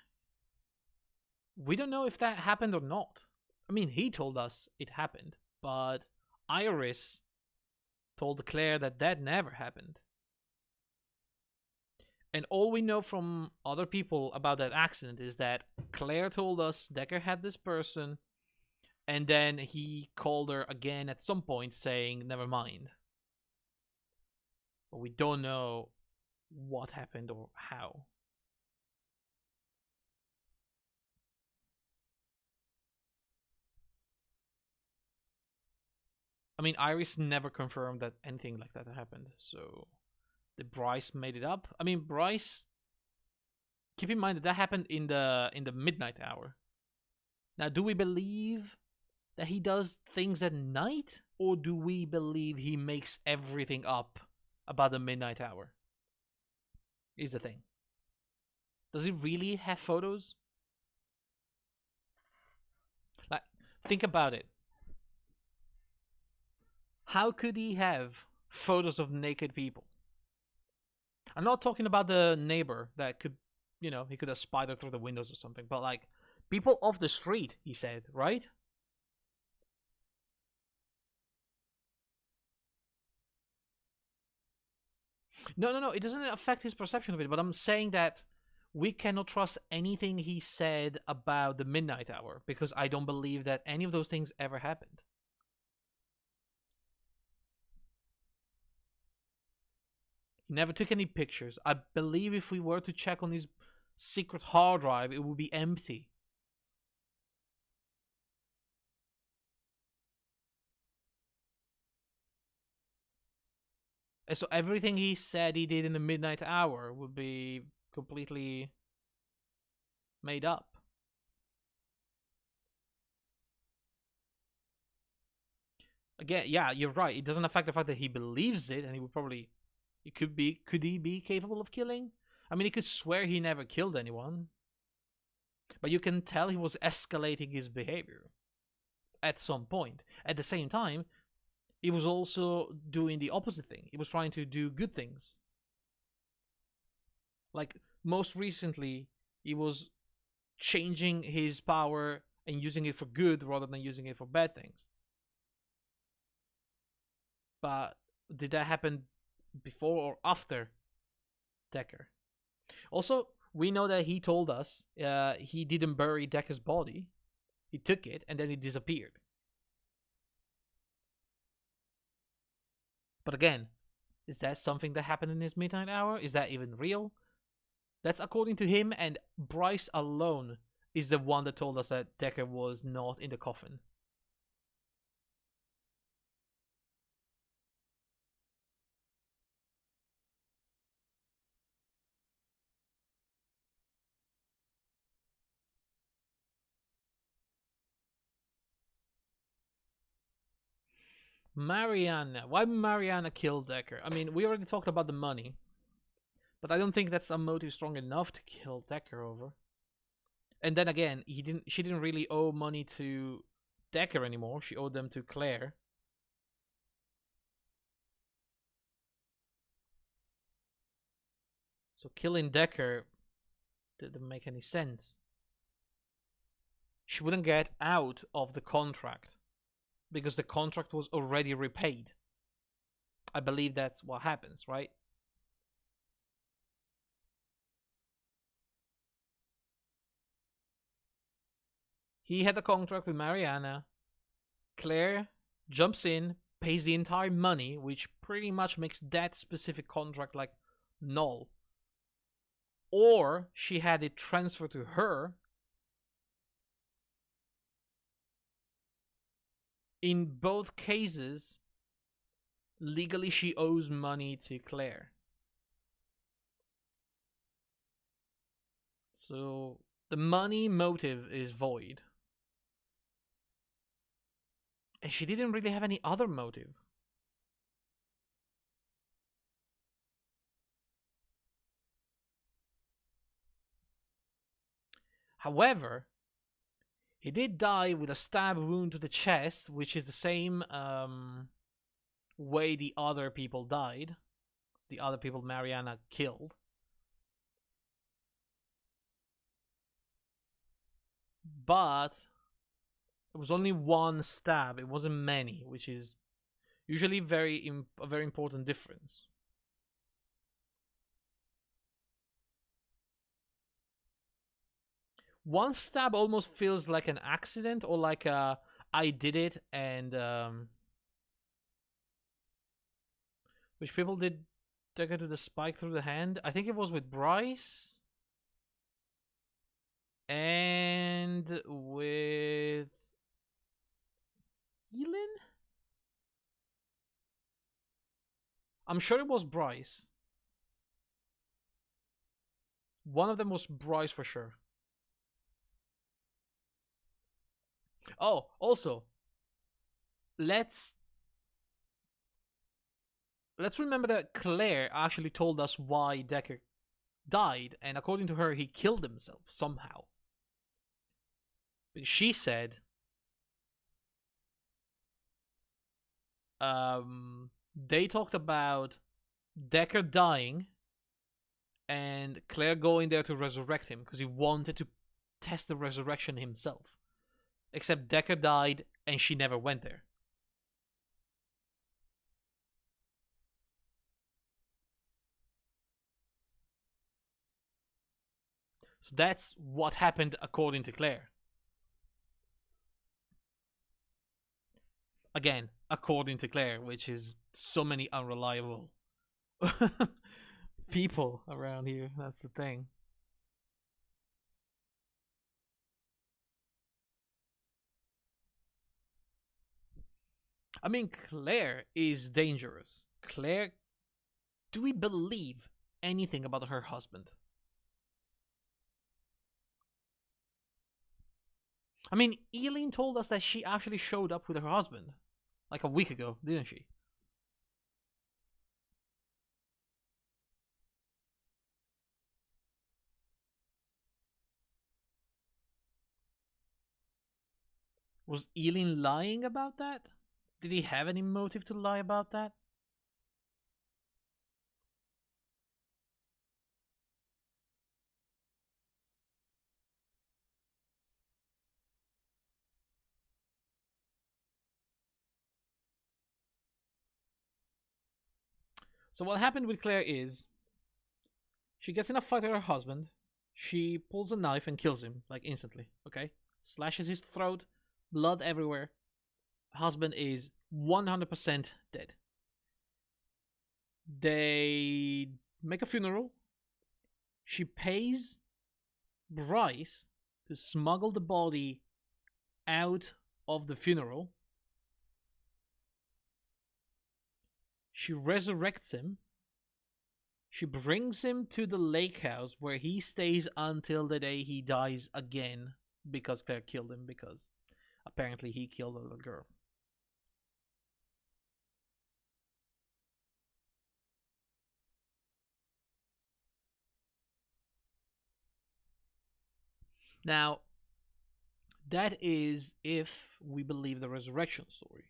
we don't know if that happened or not. I mean, he told us it happened, but Iris told Claire that that never happened. And all we know from other people about that accident is that Claire told us Dekker had this person, and then he called her again at some point saying, never mind. But we don't know what happened or how. I mean, Iris never confirmed that anything like that happened, so did Bryce made it up? I mean, Bryce, keep in mind that happened in the midnight hour. Now, do we believe that he does things at night, or do we believe he makes everything up about the midnight hour? Is the thing. Does he really have photos? Like, think about it. How could he have photos of naked people? I'm not talking about the neighbor that could, you know, he could have spidered through the windows or something, but like people off the street, he said, right? No, it doesn't affect his perception of it, but I'm saying that we cannot trust anything he said about the midnight hour because I don't believe that any of those things ever happened. He never took any pictures. I believe if we were to check on his secret hard drive, it would be empty. And so everything he said he did in the midnight hour would be completely made up. Again, yeah, you're right. It doesn't affect the fact that he believes it, and he would probably... Could he be capable of killing? I mean, he could swear he never killed anyone. But you can tell he was escalating his behavior at some point. At the same time, he was also doing the opposite thing. He was trying to do good things. Like, most recently, he was changing his power and using it for good rather than using it for bad things. But did that happen before or after Dekker? Also, we know that he told us he didn't bury Dekker's body. He took it and then it disappeared. But again, is that something that happened in his midnight hour? Is that even real? That's according to him, and Bryce alone is the one that told us that Dekker was not in the coffin. Mariana. Why Mariana killed Dekker? I mean, we already talked about the money. But I don't think that's a motive strong enough to kill Dekker over. And then again, she didn't really owe money to Dekker anymore. She owed them to Claire. So killing Dekker didn't make any sense. She wouldn't get out of the contract because the contract was already repaid. I believe that's what happens, right? He had a contract with Mariana. Claire jumps in, pays the entire money, which pretty much makes that specific contract like null. Or she had it transferred to her. In both cases, legally she owes money to Claire. So the money motive is void. And she didn't really have any other motive. However, he did die with a stab wound to the chest, which is the same way the other people died. The other people Mariana killed. But it was only one stab. It wasn't many, which is usually a very important difference. One stab almost feels like an accident or like a I did it and which people did Dekker to the spike through the hand? I think it was with Bryce and with Elin? I'm sure it was Bryce. One of them was Bryce for sure. Oh, also, let's remember that Claire actually told us why Dekker died, and according to her, he killed himself somehow. She said, they talked about Dekker dying and Claire going there to resurrect him because he wanted to test the resurrection himself. Except Dekker died and she never went there. So that's what happened according to Claire. Again, according to Claire, which is so many unreliable people around here. That's the thing. I mean, Claire is dangerous. Claire, do we believe anything about her husband? I mean, Eileen told us that she actually showed up with her husband like a week ago, didn't she? Was Eileen lying about that? Did he have any motive to lie about that? So what happened with Claire is she gets in a fight with her husband. She pulls a knife and kills him, like instantly, okay? Slashes his throat, blood everywhere. Husband is 100% dead. They make a funeral. She pays Bryce to smuggle the body out of the funeral. She resurrects him. She brings him to the lake house where he stays until the day he dies again because Claire killed him, because apparently he killed a little girl. Now, that is if we believe the resurrection story.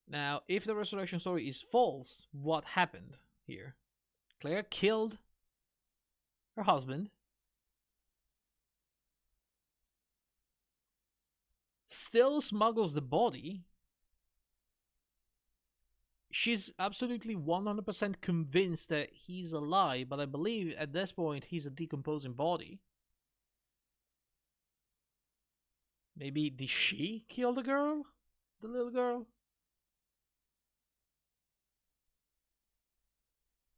Now, if the resurrection story is false, what happened here? Claire killed her husband, still smuggles the body. She's absolutely 100% convinced that he's alive, but I believe at this point he's a decomposing body. Maybe did she kill the girl? The little girl?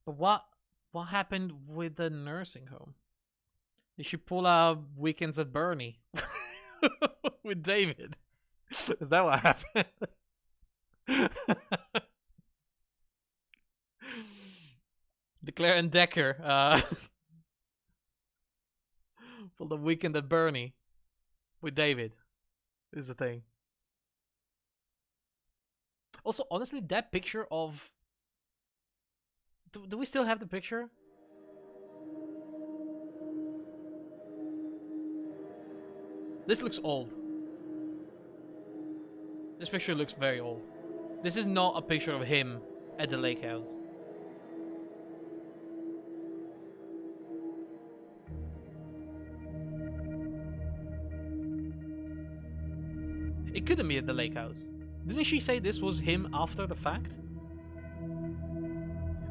But what happened with the nursing home? Did she pull out Weekends at Bernie with David? Is that what happened? Claire and Dekker pulled a Weekend at Bernie with David. Is the thing. Also, honestly, that picture of... Do we still have the picture? This looks old. This picture looks very old. This is not a picture of him at the lake house. It couldn't be at the lake house. Didn't she say this was him after the fact?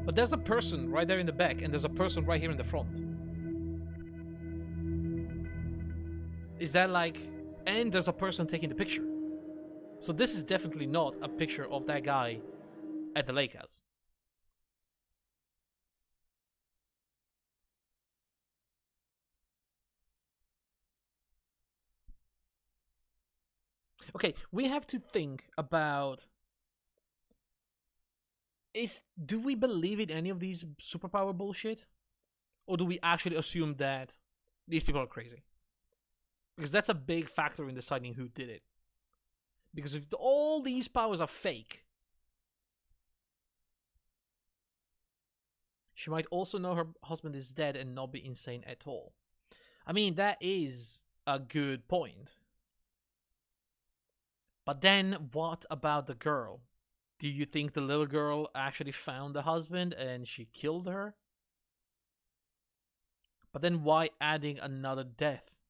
But there's a person right there in the back, and there's a person right here in the front. Is that like... And there's a person taking the picture. So this is definitely not a picture of that guy at the lake house. Okay, we have to think about... Do we believe in any of these superpower bullshit? Or do we actually assume that these people are crazy? Because that's a big factor in deciding who did it. Because if all these powers are fake, she might also know her husband is dead and not be insane at all. I mean, that is a good point. But then, what about the girl? Do you think the little girl actually found the husband and she killed her? But then why adding another death?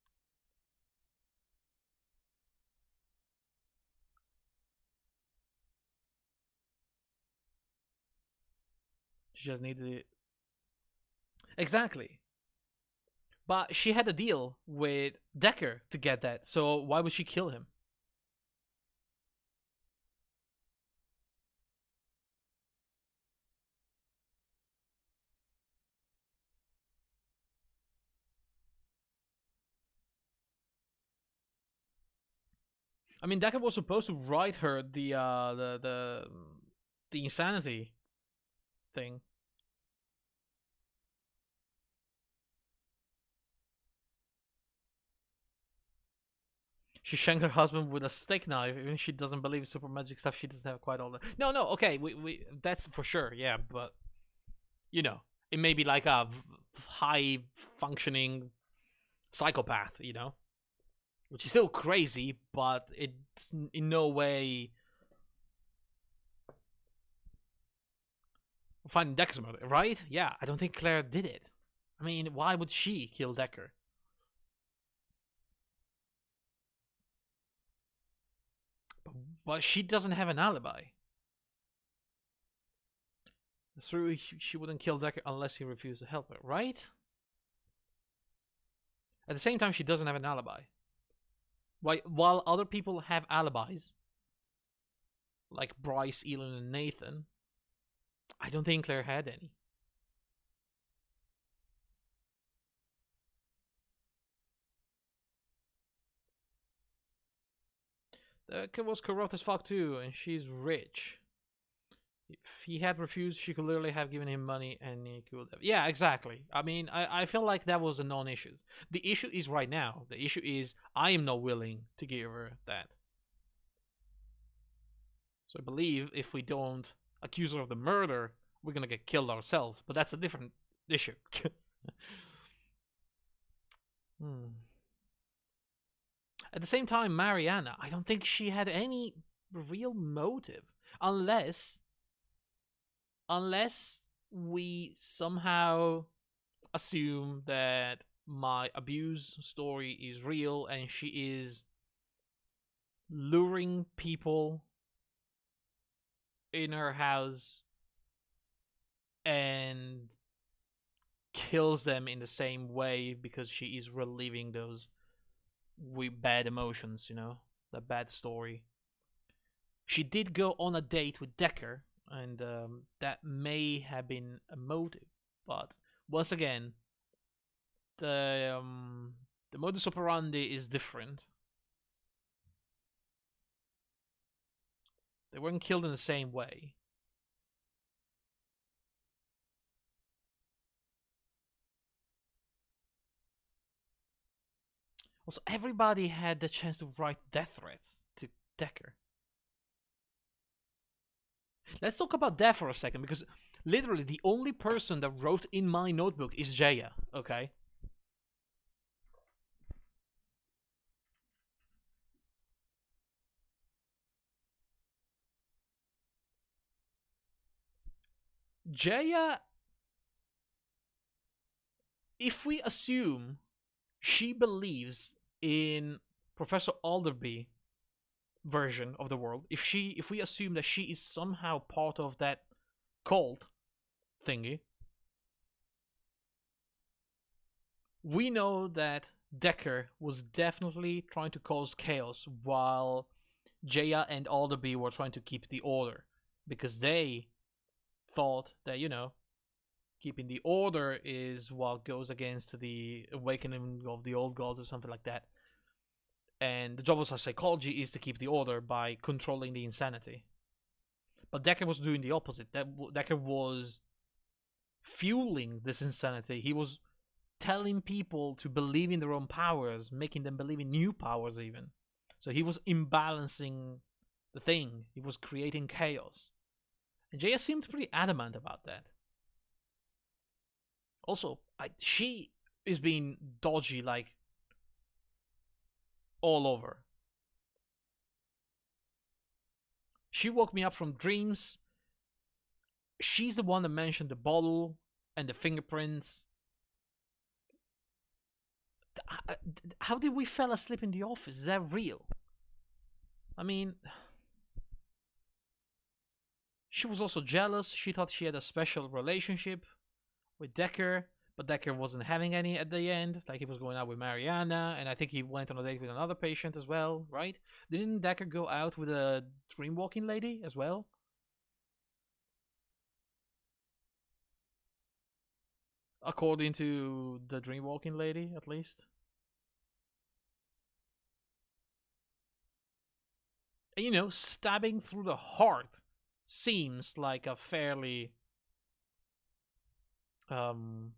She just needed it. Exactly. But she had a deal with Dekker to get that, so why would she kill him? I mean, Dekker was supposed to write her the insanity thing. She shanked her husband with a steak knife. Even if she doesn't believe super magic stuff, she doesn't have quite all that. No, okay, we that's for sure, yeah, but you know, it may be like a high functioning psychopath, you know, which is still crazy, but it's in no way finding Dekker's murder, right? Yeah, I don't think Claire did it. I mean, why would she kill Dekker? But she doesn't have an alibi. That's true, she wouldn't kill Dekker unless he refused to help her, right? At the same time, she doesn't have an alibi. While other people have alibis, like Bryce, Elon, and Nathan, I don't think Claire had any. Dekker was corrupt as fuck too, and she's rich. If he had refused, she could literally have given him money and he could have... Yeah, exactly. I mean, I feel like that was a non-issue. The issue is right now. The issue is I am not willing to give her that. So I believe if we don't accuse her of the murder, we're gonna get killed ourselves. But that's a different issue. At the same time, Mariana, I don't think she had any real motive. Unless we somehow assume that my abuse story is real and she is luring people in her house and kills them in the same way because she is relieving those bad emotions, you know, the bad story. She did go on a date with Dekker, and that may have been a motive, but once again, the modus operandi is different. They weren't killed in the same way. Also, everybody had the chance to write death threats to Dekker. Let's talk about that for a second, because literally the only person that wrote in my notebook is Jaya, okay? Jaya, if we assume she believes in Professor Alderby version of the world, if we assume that she is somehow part of that cult thingy, we know that Dekker was definitely trying to cause chaos while Jaya and Alderby were trying to keep the order, because they thought that, you know, keeping the order is what goes against the awakening of the old gods or something like that. And the job of psychology is to keep the order by controlling the insanity. But Dekker was doing the opposite. Dekker was fueling this insanity. He was telling people to believe in their own powers, making them believe in new powers even. So he was imbalancing the thing. He was creating chaos. And Jaya seemed pretty adamant about that. Also, she is being dodgy, like, all over. She woke me up from dreams. She's the one that mentioned the bottle and the fingerprints. How did we fall asleep in the office? Is that real? I mean, she was also jealous. She thought she had a special relationship with Dekker, but Dekker wasn't having any at the end. Like, he was going out with Mariana, and I think he went on a date with another patient as well, right? Didn't Dekker go out with a dreamwalking lady as well? According to the dreamwalking lady, at least. And, you know, stabbing through the heart seems like a fairly... I don't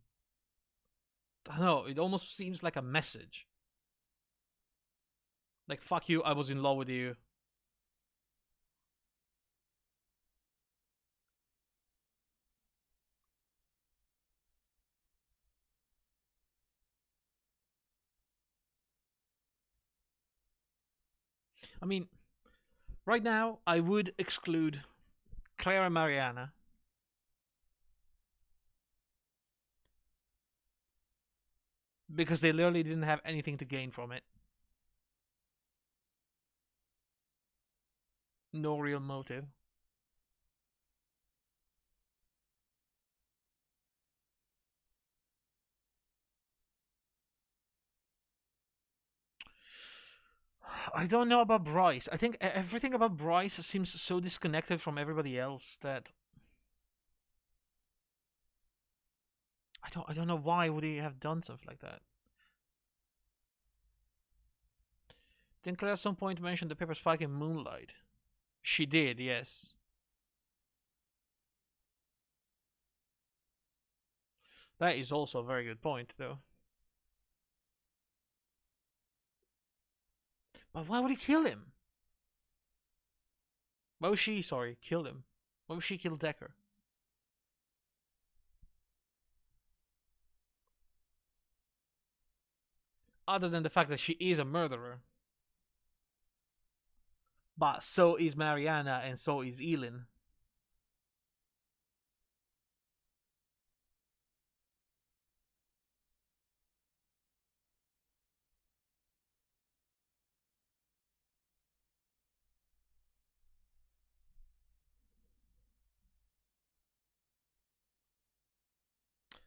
know, it almost seems like a message. Like, fuck you, I was in love with you. I mean, right now, I would exclude Claire and Mariana. Because they literally didn't have anything to gain from it. No real motive. I don't know about Bryce. I think everything about Bryce seems so disconnected from everybody else that I don't know why would he have done something like that. Didn't Claire at some point mention the paper spike in Moonlight? She did, yes. That is also a very good point, though. But why would he kill him? Why would she, kill him? Why would she kill Dekker? Other than the fact that she is a murderer. But so is Mariana and so is Elin.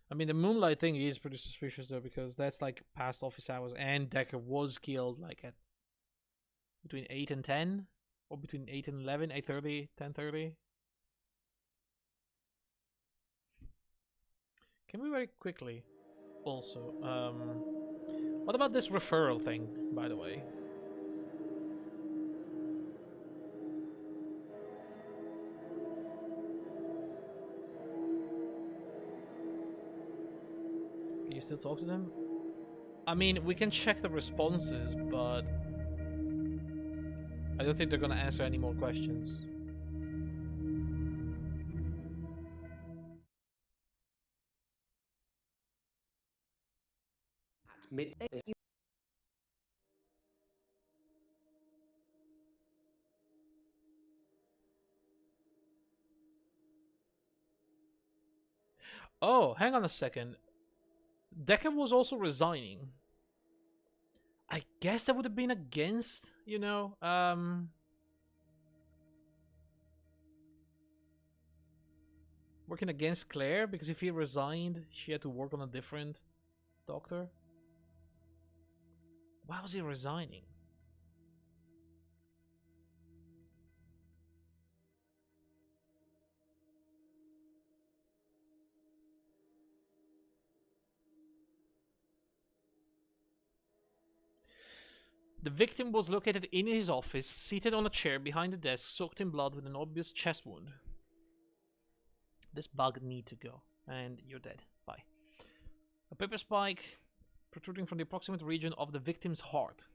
I mean, the Moonlight thing is pretty suspicious though, because that's like past office hours, and Dekker was killed like at between 8 and 10, or between 8 and 11, 8:30, 10:30. Can we very quickly also, what about this referral thing, by the way? Can you still talk to them? I mean, we can check the responses, but I don't think they're gonna answer any more questions. Mid- Oh, hang on a second. Dekker was also resigning. I guess that would have been against, working against Claire, because if he resigned, she had to work on a different doctor. Why was he resigning? The victim was located in his office, seated on a chair behind a desk, soaked in blood with an obvious chest wound. This bug need to go, and you're dead. Bye. A paper spike protruding from the approximate region of the victim's heart.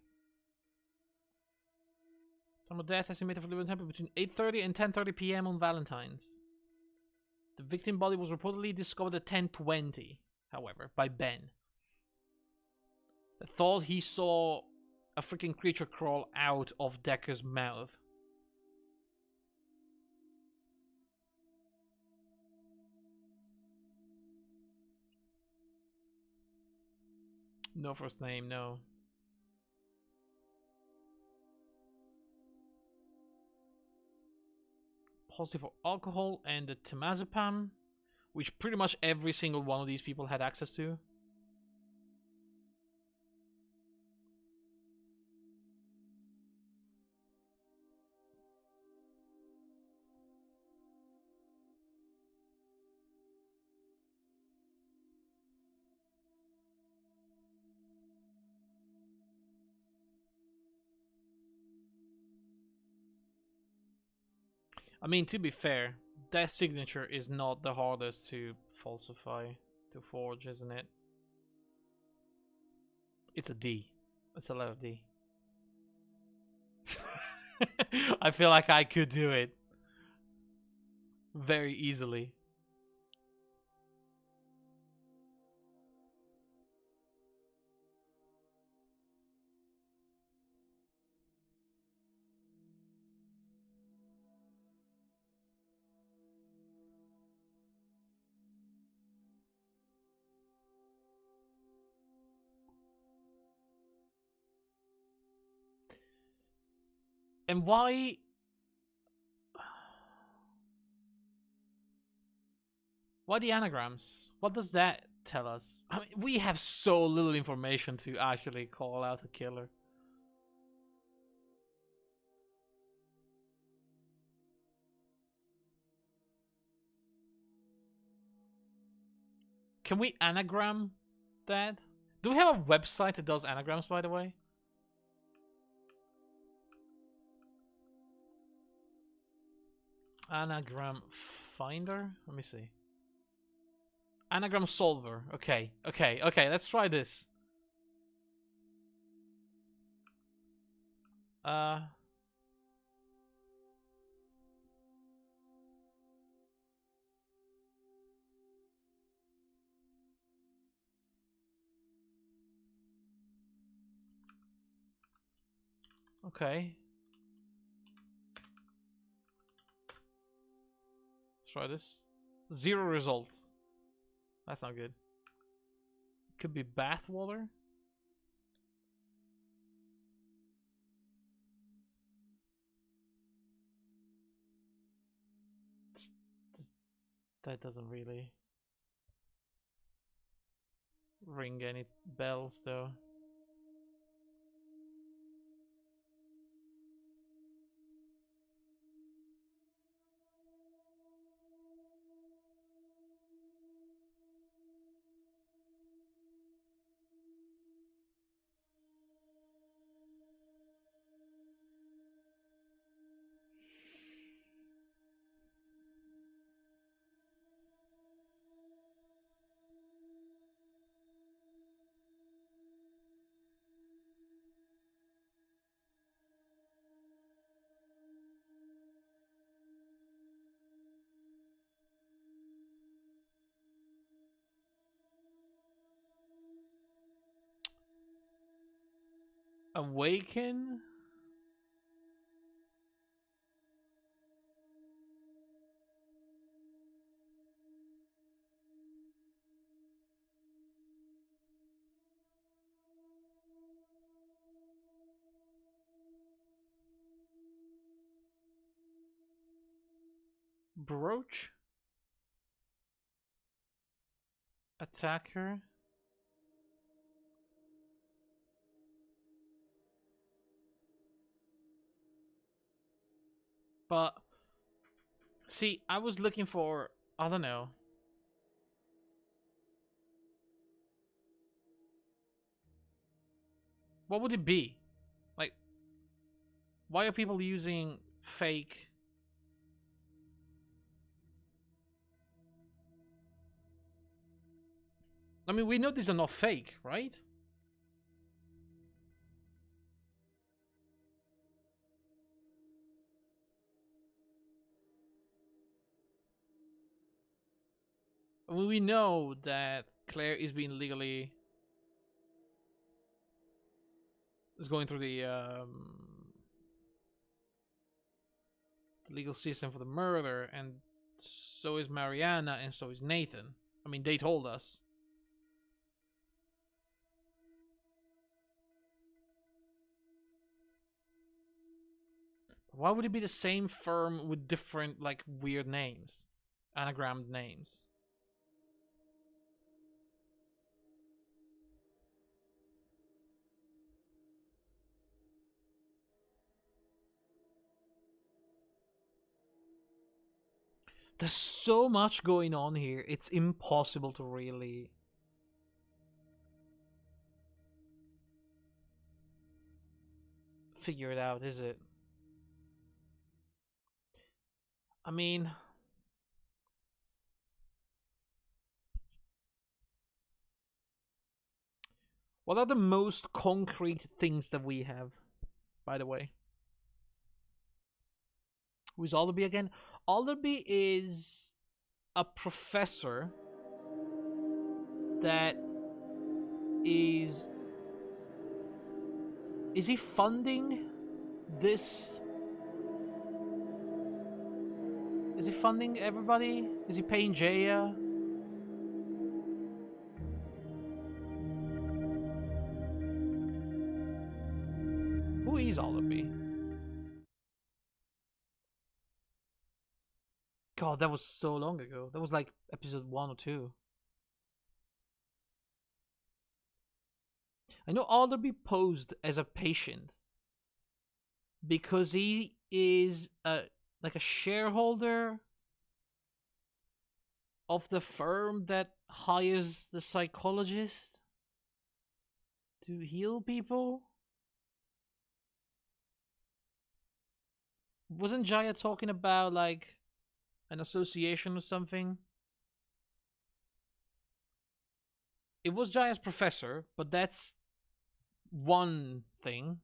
Time of death estimated for the temper between 8:30 and 10:30 p.m. on Valentine's. The victim body was reportedly discovered at 10:20, however, by Ben. That thought he saw a freaking creature crawl out of Dekker's mouth. No first name, no. Positive for alcohol and the temazepam, which pretty much every single one of these people had access to. I mean, to be fair, that signature is not the hardest to falsify, to forge, isn't it? It's a D. It's a letter D. I feel like I could do it very easily. And why? Why the anagrams? What does that tell us? I mean, we have so little information to actually call out a killer. Can we anagram that? Do we have a website that does anagrams, by the way? Anagram finder? Let me see. Anagram solver. Okay, let's try this. Okay. Let's try this. 0 results. That's not good. Could be bath water. That doesn't really ring any bells, though. Awaken? Brooch? Attacker? But see, I was looking for, I don't know. What would it be? Like, why are people using fake? I mean, we know these are not fake, right? I mean, we know that Claire is being legally is going through the legal system for the murder, and so is Mariana, and so is Nathan. I mean, they told us. Why would it be the same firm with different, like, weird names? Anagrammed names. There's so much going on here, it's impossible to really figure it out, is it? I mean, what are the most concrete things that we have, by the way? Who is Alderby again? Alderby is a professor that is he funding this? Is he funding everybody? Is he paying Jaya? Who is Alderby? God, that was so long ago. That was like episode 1 or 2. I know Alderby posed as a patient because he is like a shareholder of the firm that hires the psychologist to heal people. Wasn't Jaya talking about like an association or something? It was Jaya's professor, but that's one thing.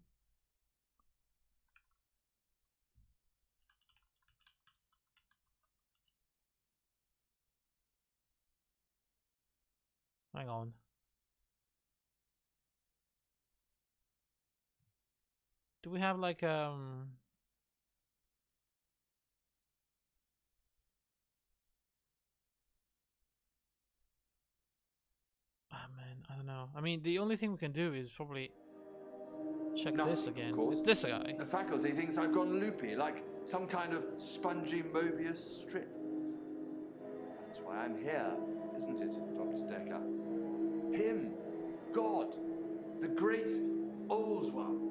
Hang on. Do we have like man, I don't know. I mean, the only thing we can do is probably check Nothing, this again. of course. It's this guy. The faculty thinks I've gone loopy, like some kind of spongy Mobius strip. That's why I'm here, isn't it, Dr. Dekker? Him, God, the great old one,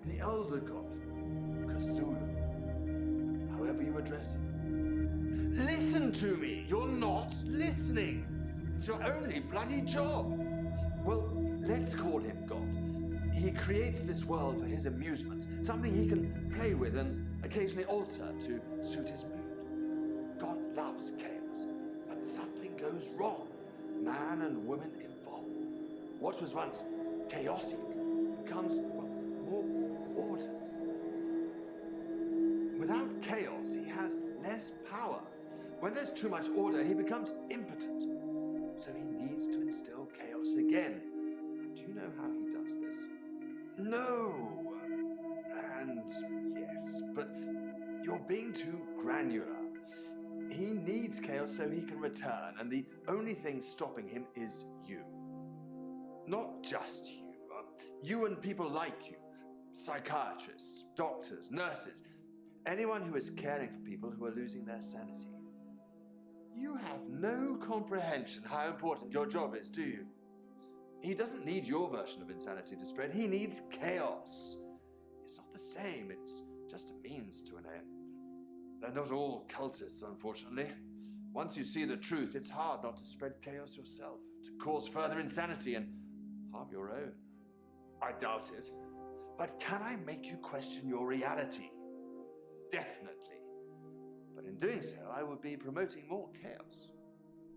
the elder god, Cthulhu, however you address him. Listen to me! You're not listening! It's your only bloody job! Well, let's call him God. He creates this world for his amusement, something he can play with and occasionally alter to suit his mood. God loves chaos, but something goes wrong. Man and woman evolve. What was once chaotic becomes, well, more ordered. Without chaos, he has less power. When there's too much order, he becomes impotent. So he needs to instill chaos again. And do you know how he does this? No. And yes, but you're being too granular. He needs chaos so he can return, and the only thing stopping him is you. Not just you. You and people like you. Psychiatrists, doctors, nurses. Anyone who is caring for people who are losing their sanity. You have no comprehension how important your job is, do you? He doesn't need your version of insanity to spread. He needs chaos. It's not the same. It's just a means to an end. They're not all cultists, unfortunately. Once you see the truth, it's hard not to spread chaos yourself, to cause further insanity and harm your own. I doubt it. But can I make you question your reality? Definitely. But in doing so, I would be promoting more chaos.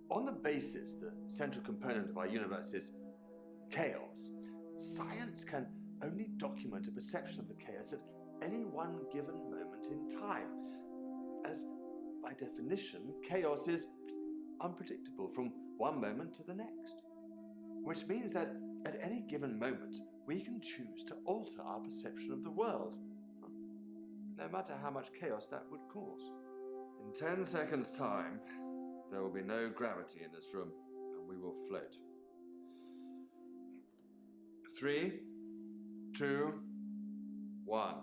On the basis the central component of our universe is chaos, science can only document a perception of the chaos at any one given moment in time. As, by definition, chaos is unpredictable from one moment to the next. Which means that at any given moment, we can choose to alter our perception of the world, no matter how much chaos that would cause. In 10 seconds' time, there will be no gravity in this room, and we will float. 3, 2, 1.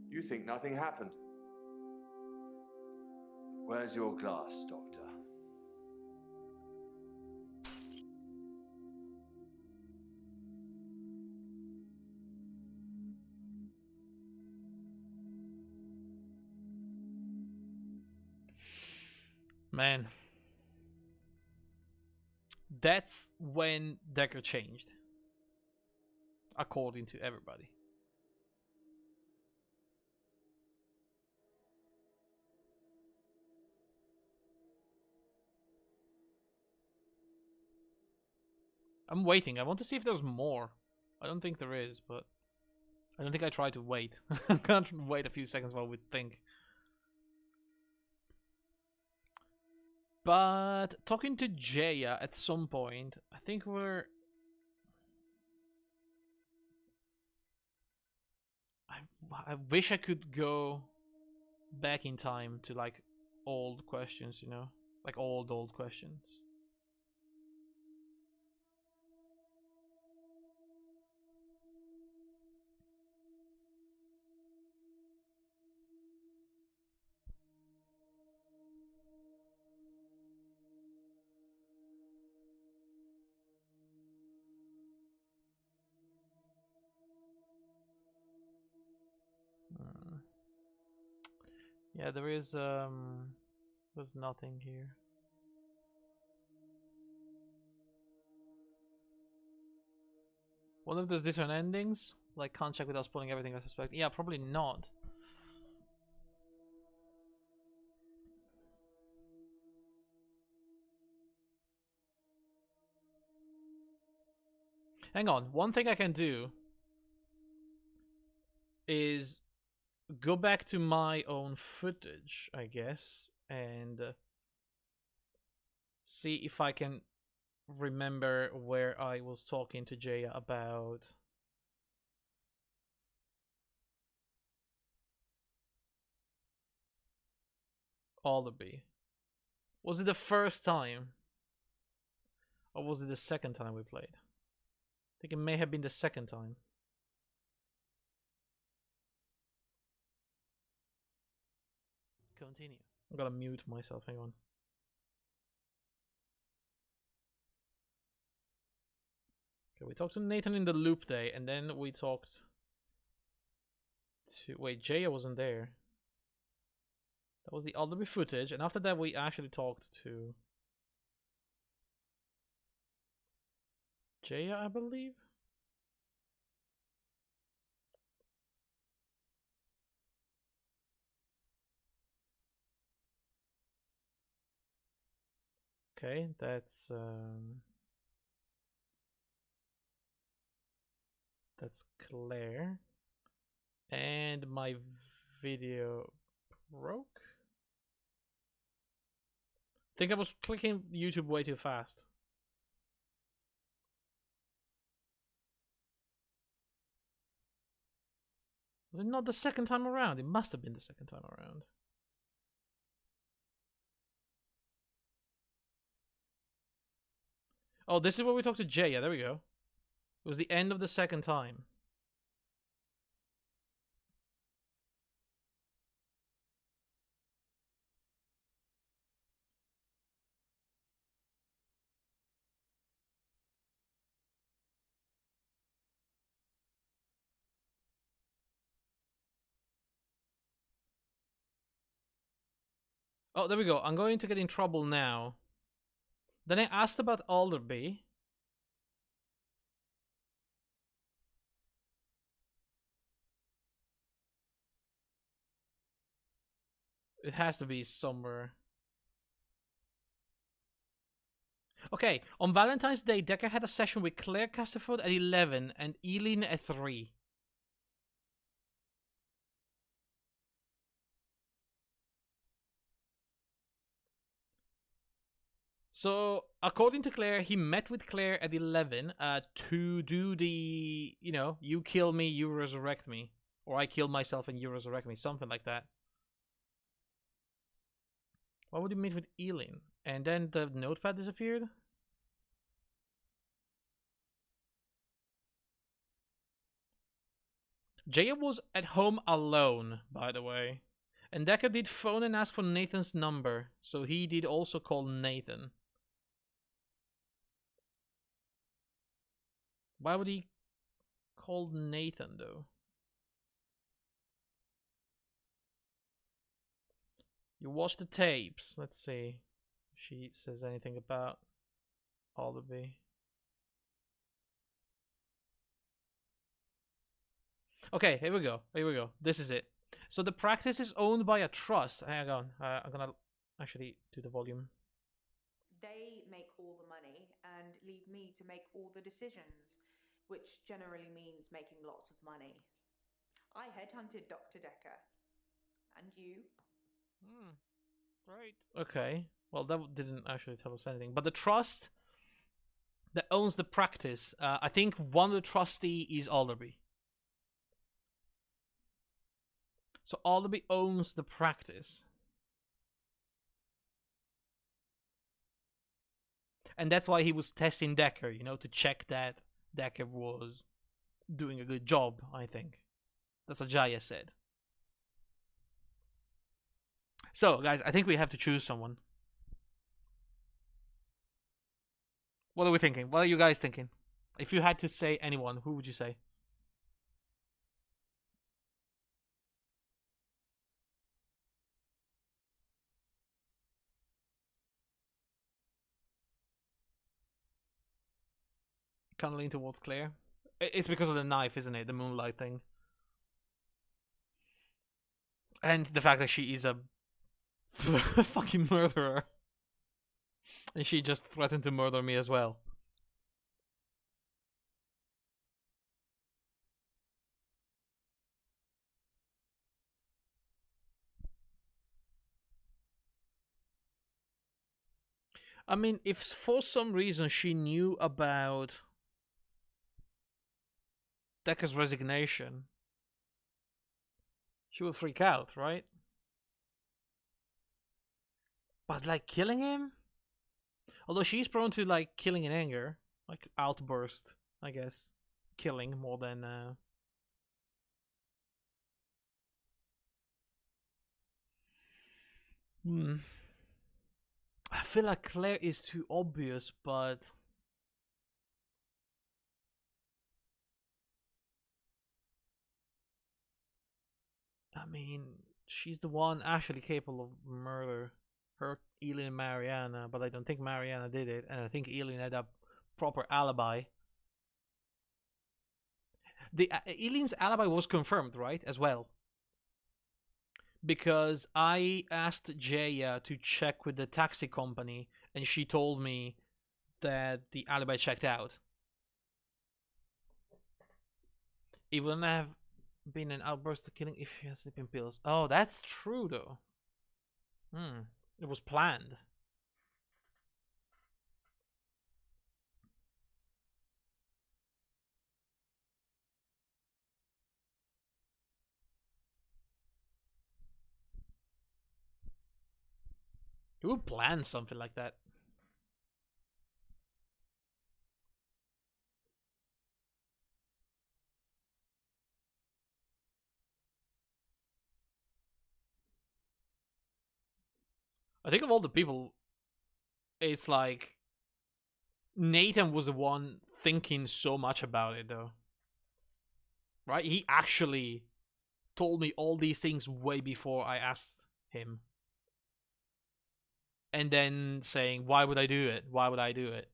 You think nothing happened. Where's your glass, Doctor? Man. That's when Dekker changed. According to everybody. I'm waiting. I want to see if there's more. I don't think there is, but I don't think I tried to wait. I can't wait a few seconds while we think. But talking to Jaya at some point, I think we're... I wish I could go back in time to like old questions, you know? Like old questions. Yeah, there's nothing here. One of those different endings? Like, can't check without spoiling everything, I suspect. Yeah, probably not. Hang on, one thing I can do is go back to my own footage, I guess, and see if I can remember where I was talking to Jaya about Allaby. Was it the first time? Or was it the second time we played? I think it may have been the second time. Continue. I'm gonna mute myself, hang on. Okay, we talked to Nathan in the loop day, and then we talked to... Wait, Jaya wasn't there. That was the Allaby footage, and after that we actually talked to Jaya, I believe? Okay, that's Claire. And my video broke? I think I was clicking YouTube way too fast. Was it not the second time around? It must have been the second time around. Oh, this is where we talked to Jay. Yeah, there we go. It was the end of the second time. Oh, there we go. I'm going to get in trouble now. Then I asked about Alderby. It has to be somewhere. Okay, on Valentine's Day, Dekker had a session with Claire Castleford at 11 and Eileen at 3. So, according to Claire, he met with Claire at 11 to do the, you know, you kill me, you resurrect me. Or I kill myself and you resurrect me, something like that. Why would he meet with Eileen? And then the notepad disappeared? Jaya was at home alone, by the way. And Dekker did phone and ask for Nathan's number, so he did also call Nathan. Why would he call Nathan, though? You watch the tapes. Let's see if she says anything about Alderby. Okay, here we go. Here we go. This is it. So the practice is owned by a trust. Hang on. I'm gonna actually do the volume. They make all the money and leave me to make all the decisions, which generally means making lots of money. I headhunted Dr. Dekker. And you? Right. Okay. Well, that didn't actually tell us anything. But the trust that owns the practice, I think one of the trustee is Alderby. So Alderby owns the practice. And that's why he was testing Dekker, you know, to check that Dekker was doing a good job, I think. That's what Jaya said. So, guys, I think we have to choose someone. What are we thinking? What are you guys thinking? If you had to say anyone, who would you say? Kind of lean towards Claire. It's because of the knife, isn't it? The moonlight thing. And the fact that she is a fucking murderer. And she just threatened to murder me as well. I mean, if for some reason she knew about Dekker's resignation, she would freak out, right? But like killing him? Although she's prone to like killing in anger, like outburst, I guess. Killing more than I feel like Claire is too obvious, but I mean, she's the one actually capable of murder. Her, Eileen, and Mariana, but I don't think Mariana did it, and I think Eileen had a proper alibi. The Eileen's alibi was confirmed, right, as well. Because I asked Jaya to check with the taxi company, and she told me that the alibi checked out. It wouldn't have been an outburst of killing if she had sleeping pills. Oh, that's true, though. It was planned. Who would plan something like that? I think of all the people, it's like Nathan was the one thinking so much about it, though. Right? He actually told me all these things way before I asked him. And then saying, why would I do it? Why would I do it?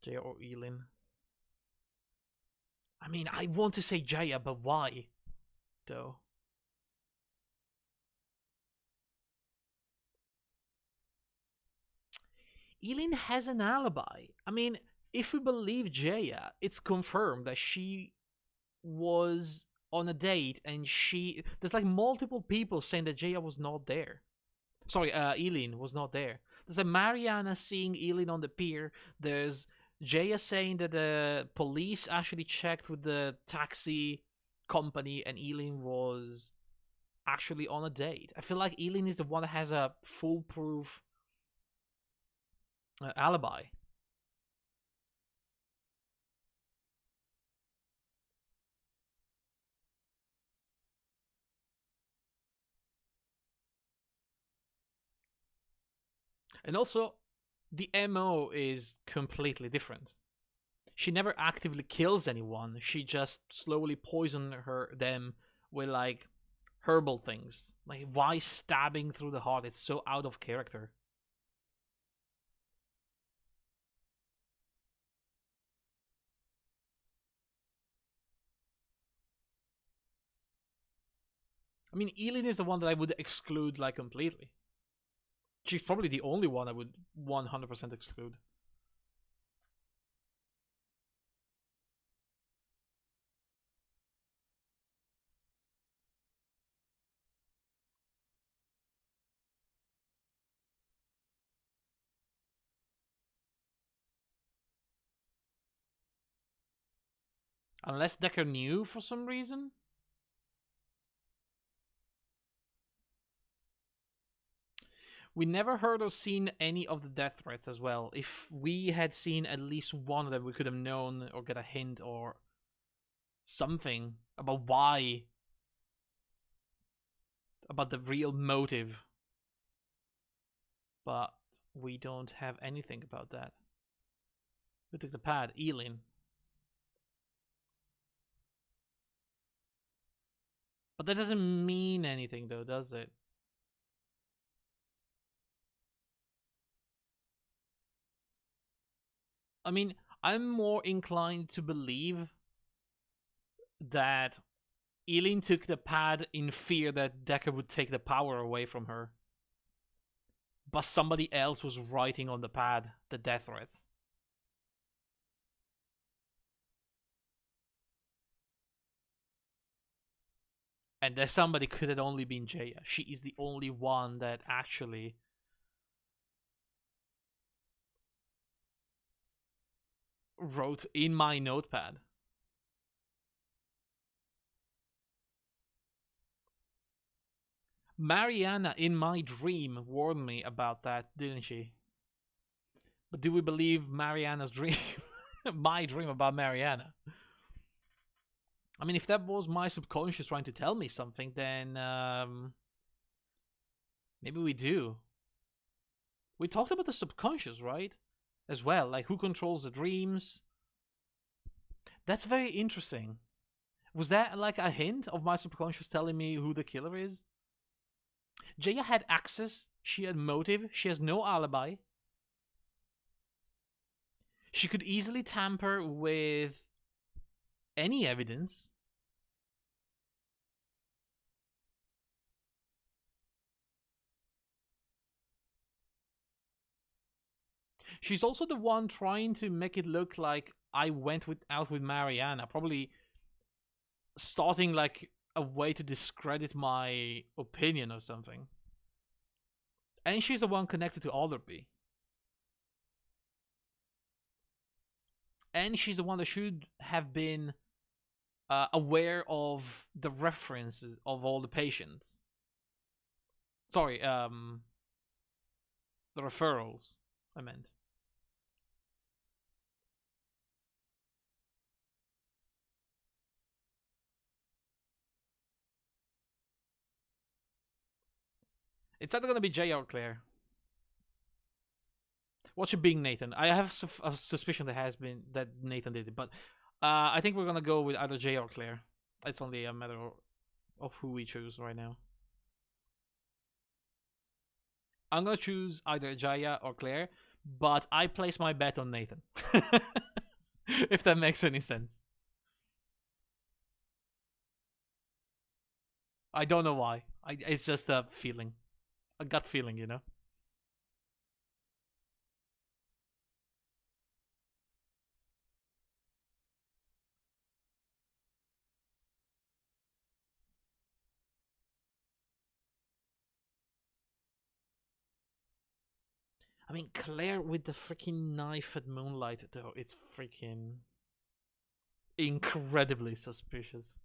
Jaya or Elin? I mean, I want to say Jaya, but why? Though. Elin has an alibi. I mean, if we believe Jaya, it's confirmed that she was on a date and there's like multiple people saying that Jaya was not there. Sorry, Elin was not there. There's a Mariana seeing Elin on the pier. There's Jaya saying that the police actually checked with the taxi company and Elin was actually on a date. I feel like Elin is the one that has a foolproof alibi. And also, the MO is completely different. She never actively kills anyone. She just slowly poisons them with like herbal things. Like, why stabbing through the heart? It's so out of character. I mean, Elin is the one that I would exclude like completely. She's probably the only one I would 100% exclude. Unless Dekker knew for some reason. We never heard or seen any of the death threats as well. If we had seen at least one of them, we could have known or get a hint or something about why. About the real motive. But we don't have anything about that. Who took the pad? Elin. But that doesn't mean anything though, does it? I mean, I'm more inclined to believe that Elin took the pad in fear that Dekker would take the power away from her. But somebody else was writing on the pad the death threats. And that somebody could have only been Jaya. She is the only one that actually wrote in my notepad. Mariana in my dream warned me about that, didn't she? But do we believe Mariana's dream? My dream about Mariana? I mean, if that was my subconscious trying to tell me something, then maybe we do. We talked about the subconscious, right? As well, like who controls the dreams. That's very interesting. Was that like a hint of my subconscious telling me who the killer is? Jaya had access, she had motive, she has no alibi. She could easily tamper with any evidence. She's also the one trying to make it look like I went out with Mariana, probably starting like a way to discredit my opinion or something. And she's the one connected to Alderby. And she's the one that should have been aware of the references of all the patients. Sorry, the referrals, I meant. It's either gonna be Jay or Claire. What's your being Nathan? I have a suspicion that Nathan did it, but I think we're gonna go with either Jay or Claire. It's only a matter of who we choose right now. I'm gonna choose either Jaya or Claire, but I place my bet on Nathan. If that makes any sense. I don't know why. It's just a feeling. A gut feeling, you know? I mean, Claire with the freaking knife at Moonlight, though, it's freaking incredibly suspicious.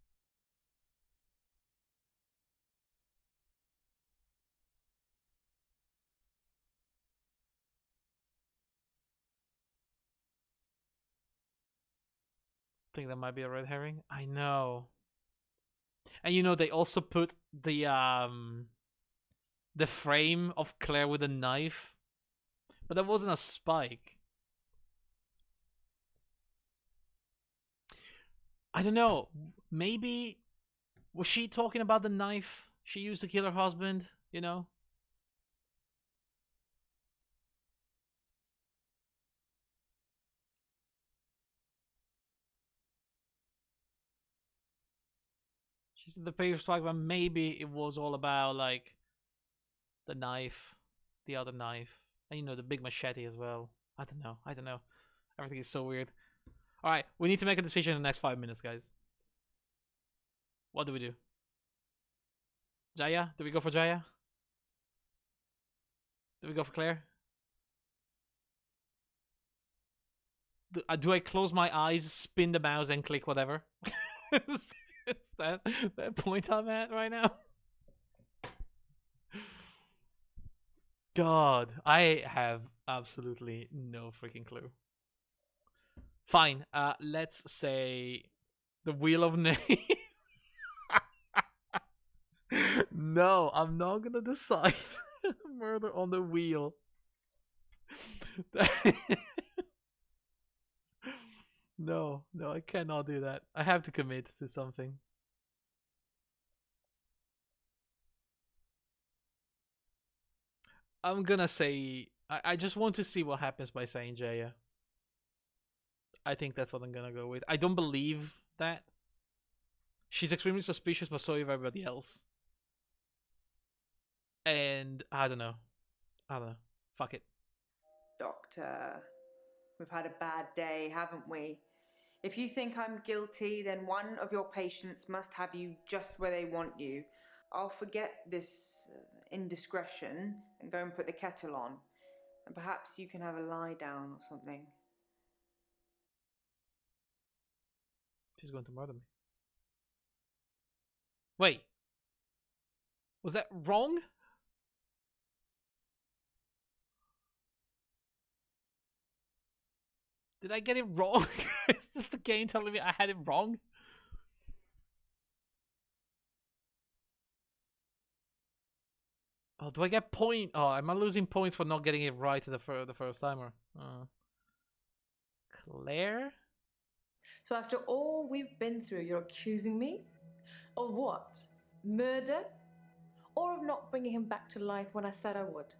Think that might be a red herring? I know. And you know, they also put the frame of Claire with a knife, but that wasn't a spike. I don't know. Maybe was she talking about the knife she used to kill her husband? You know. She said the paper strike, but maybe it was all about like the knife, the other knife, and you know the big machete as well. I don't know. I don't know. Everything is so weird. All right, we need to make a decision in the next 5 minutes, guys. What do we do? Jaya? Do we go for Jaya? Do we go for Claire? Do I close my eyes, spin the mouse, and click whatever? Is that point I'm at right now? God, I have absolutely no freaking clue. Fine, let's say the Wheel of Name. No, I'm not gonna decide murder on the wheel. No, I cannot do that. I have to commit to something. I'm gonna say I just want to see what happens by saying Jaya. I think that's what I'm gonna go with. I don't believe that. She's extremely suspicious, but so is everybody else. And I don't know. Fuck it. Doctor, we've had a bad day, haven't we? If you think I'm guilty, then one of your patients must have you just where they want you. I'll forget this indiscretion and go and put the kettle on. And perhaps you can have a lie down or something. She's going to murder me. Wait. Was that wrong? Did I get it wrong? Is this the game telling me I had it wrong? Oh, do I get point? Oh, am I losing points for not getting it right the first timer? Claire? So after all we've been through, you're accusing me? Of what? Murder? Or of not bringing him back to life when I said I would?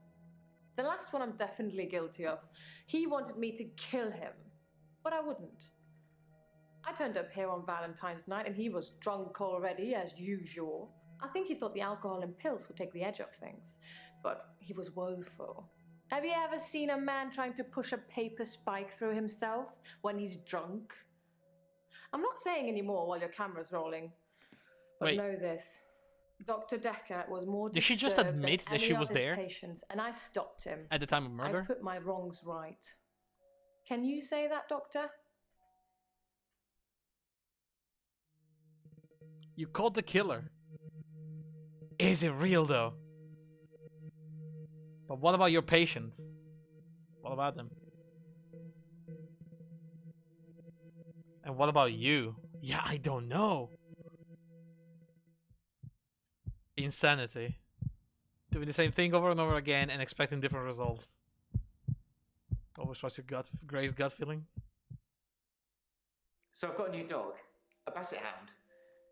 The last one I'm definitely guilty of. He wanted me to kill him, but I wouldn't. I turned up here on Valentine's night and he was drunk already, as usual. I think he thought the alcohol and pills would take the edge off things, but he was woeful. Have you ever seen a man trying to push a paper spike through himself when he's drunk? I'm not saying any more while your camera's rolling, but Wait. know this. Dr. Dekker was more Did she just disturbed admit than that any she of was his there? patients, and I stopped him. At the time of murder? I put my wrongs right. Can you say that, Doctor? You caught the killer. Is it real though? But what about your patients? What about them? And what about you? Yeah, I don't know. Insanity. Doing the same thing over and over again and expecting different results. Always trust your gut, Gray's gut feeling. So I've got a new dog, a basset hound.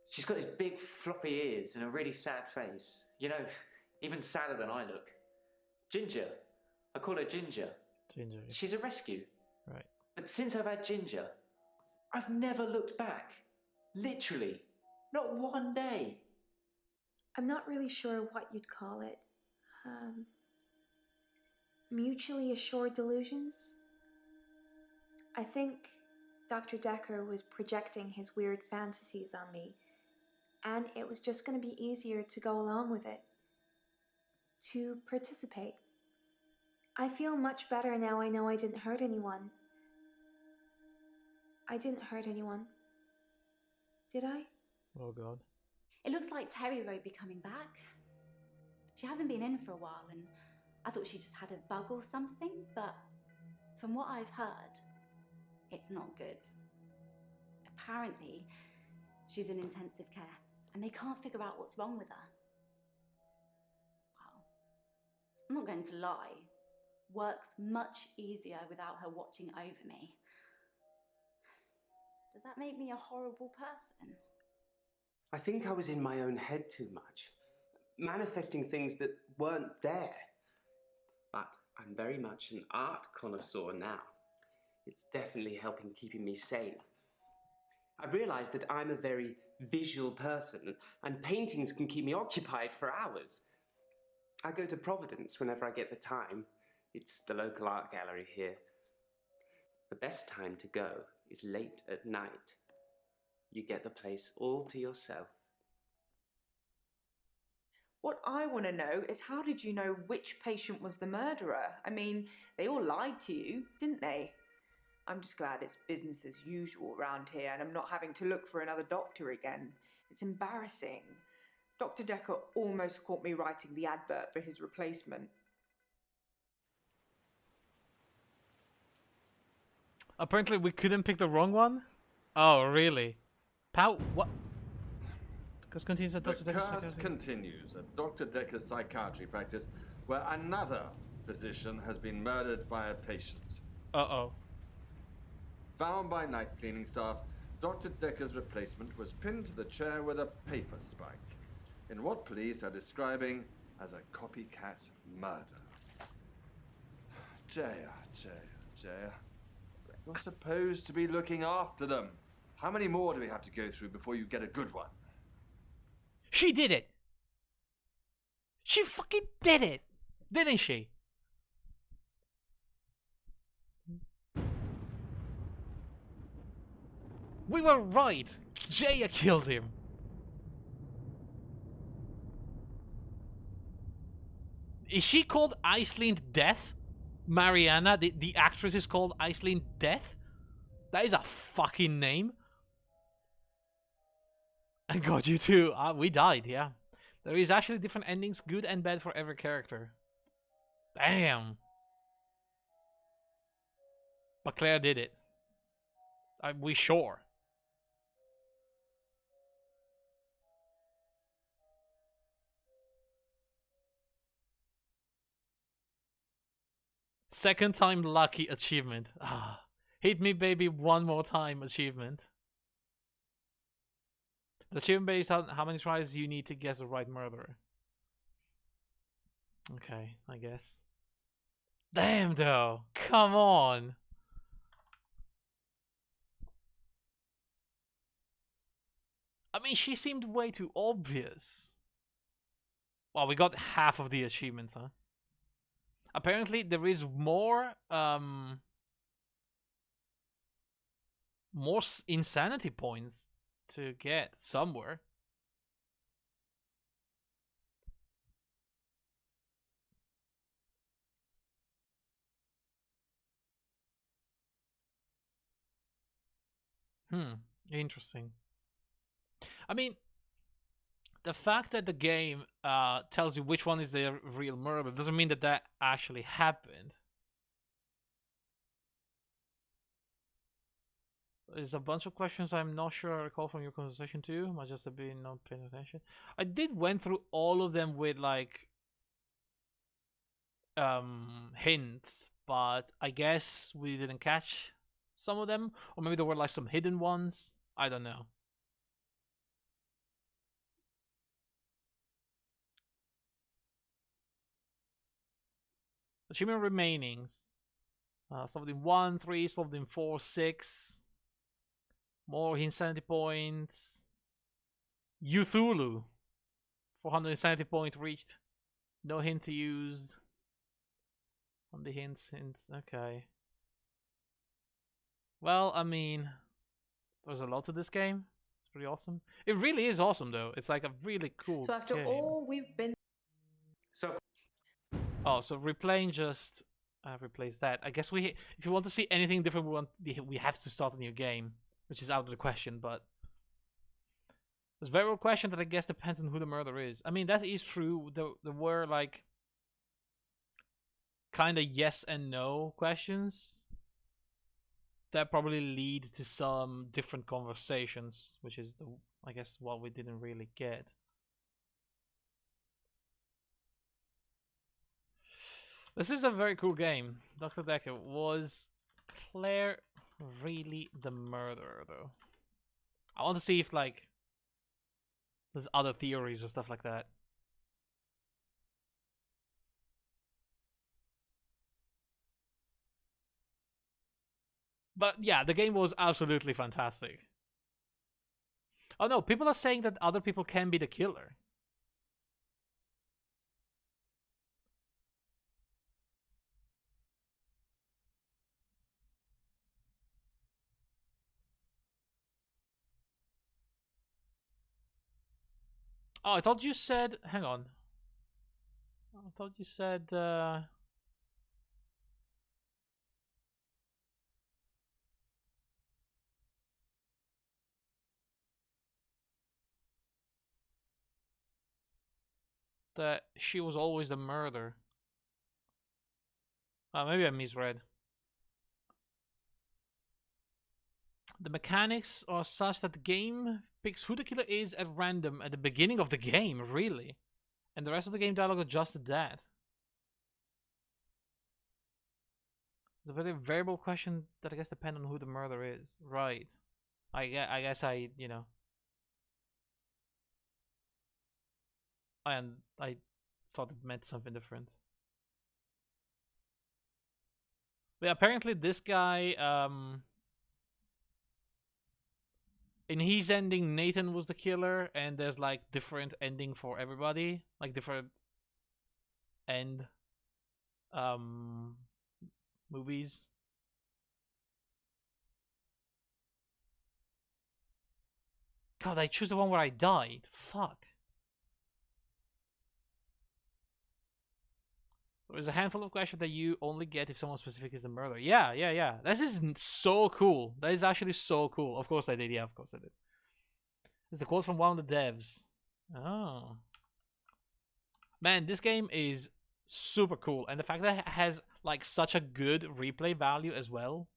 She's got these big floppy ears and a really sad face. You know, even sadder than I look. Ginger. I call her Ginger. Ginger. She's a rescue. Right. But since I've had Ginger, I've never looked back. Literally. Not one day. I'm not really sure what you'd call it. Mutually assured delusions? I think Dr. Dekker was projecting his weird fantasies on me, and it was just going to be easier to go along with it. To participate. I feel much better now I know I didn't hurt anyone. I didn't hurt anyone. Did I? Oh god. It looks like Terry won't be coming back. She hasn't been in for a while, and I thought she just had a bug or something, but from what I've heard, it's not good. Apparently, she's in intensive care, and they can't figure out what's wrong with her. Well, I'm not going to lie. Work's much easier without her watching over me. Does that make me a horrible person? I think I was in my own head too much, manifesting things that weren't there. But I'm very much an art connoisseur now. It's definitely helping keeping me sane. I realised that I'm a very visual person, and paintings can keep me occupied for hours. I go to Providence whenever I get the time. It's the local art gallery here. The best time to go is late at night. You get the place all to yourself. What I want to know is, how did you know which patient was the murderer? I mean, they all lied to you, didn't they? I'm just glad it's business as usual around here and I'm not having to look for another doctor again. It's embarrassing. Dr. Dekker almost caught me writing the advert for his replacement. Apparently we couldn't pick the wrong one? Oh, really? Pow, what? Because continues at Dr. The Dekker's curse psychiatry. continues at Dr. Dekker's psychiatry practice, where another physician has been murdered by a patient. Uh-oh. Found by night cleaning staff, Dr. Dekker's replacement was pinned to the chair with a paper spike, in what police are describing as a copycat murder. Jaya. You're supposed to be looking after them. How many more do we have to go through before you get a good one? She did it! She fucking did it! Didn't she? We were right! Jaya killed him! Is she called Iceland Death? Mariana, the actress is called Iceland Death? That is a fucking name. I got you too. We died, yeah. There is actually different endings, good and bad for every character. Damn. But Claire did it. We sure. Second time lucky achievement. Ah, hit me baby one more time achievement. The achievement based on how many tries you need to guess the right murderer. Okay, I guess. Damn though, come on. I mean, she seemed way too obvious. Well, we got half of the achievements, huh? Apparently, there is more insanity points to get somewhere. Interesting. I mean, the fact that the game tells you which one is the real murder doesn't mean that that actually happened. There's a bunch of questions I'm not sure I recall from your conversation too. Might just have been not paying attention. I did went through all of them with like hints, but I guess we didn't catch some of them, or maybe there were like some hidden ones. I don't know. Achievement remainings. Solved in 1, 3, solved in 4, 6. More insanity points. Cthulhu. 400 insanity point reached. No hint used. On the hints. Okay. Well, I mean, there's a lot to this game. It's pretty awesome. It really is awesome, though. It's like a really cool So after game. all we've been... So, Oh, so replaying just replace that. I guess if you want to see anything different, we have to start a new game, which is out of the question. But there's a very real question that I guess depends on who the murderer is. I mean, that is true. There were like kind of yes and no questions that probably lead to some different conversations, which is I guess what we didn't really get. This is a very cool game. Dr. Dekker. Was Claire really the murderer, though? I want to see if, like, there's other theories or stuff like that. But yeah, the game was absolutely fantastic. Oh no, people are saying that other people can be the killer. Oh, I thought you said... Hang on. I thought you said... that she was always the murderer. Maybe I misread. The mechanics are such that the game picks who the killer is at random at the beginning of the game, really. And the rest of the game dialogue adjusted that. It's a very variable question that I guess depends on who the murderer is. Right. I guess you know. I thought it meant something different. But yeah, apparently this guy, in his ending, Nathan was the killer, and there's like different ending for everybody, like different end movies. God, I choose the one where I died. Fuck. There's a handful of questions that you only get if someone specific is the murderer. Yeah. This is so cool. That is actually so cool. Of course I did. Yeah, of course I did. It's a quote from one of the devs. Oh. Man, this game is super cool. And the fact that it has like such a good replay value as well.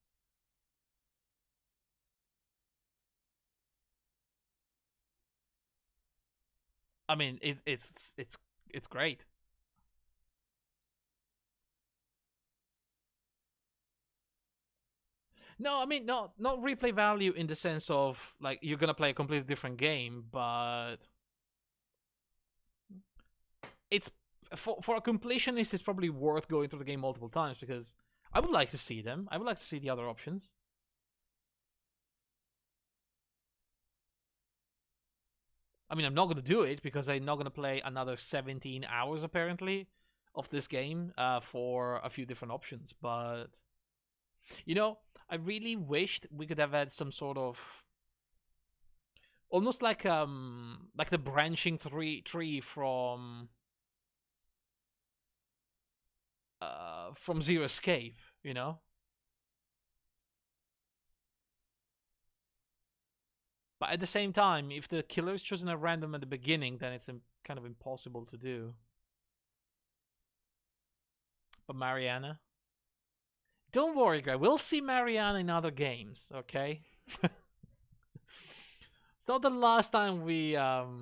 I mean, it's great. No, I mean not replay value in the sense of like you're gonna play a completely different game, but it's for a completionist, it's probably worth going through the game multiple times because I would like to see them. I would like to see the other options. I mean, I'm not gonna do it because I'm not gonna play another 17 hours apparently of this game for a few different options, but you know, I really wished we could have had some sort of almost like the branching tree from Zero Escape, you know? But at the same time, if the killer is chosen at random at the beginning, then it's kind of impossible to do. But Mariana? Don't worry, Greg. We'll see Mariana in other games, okay? It's not the last time we... The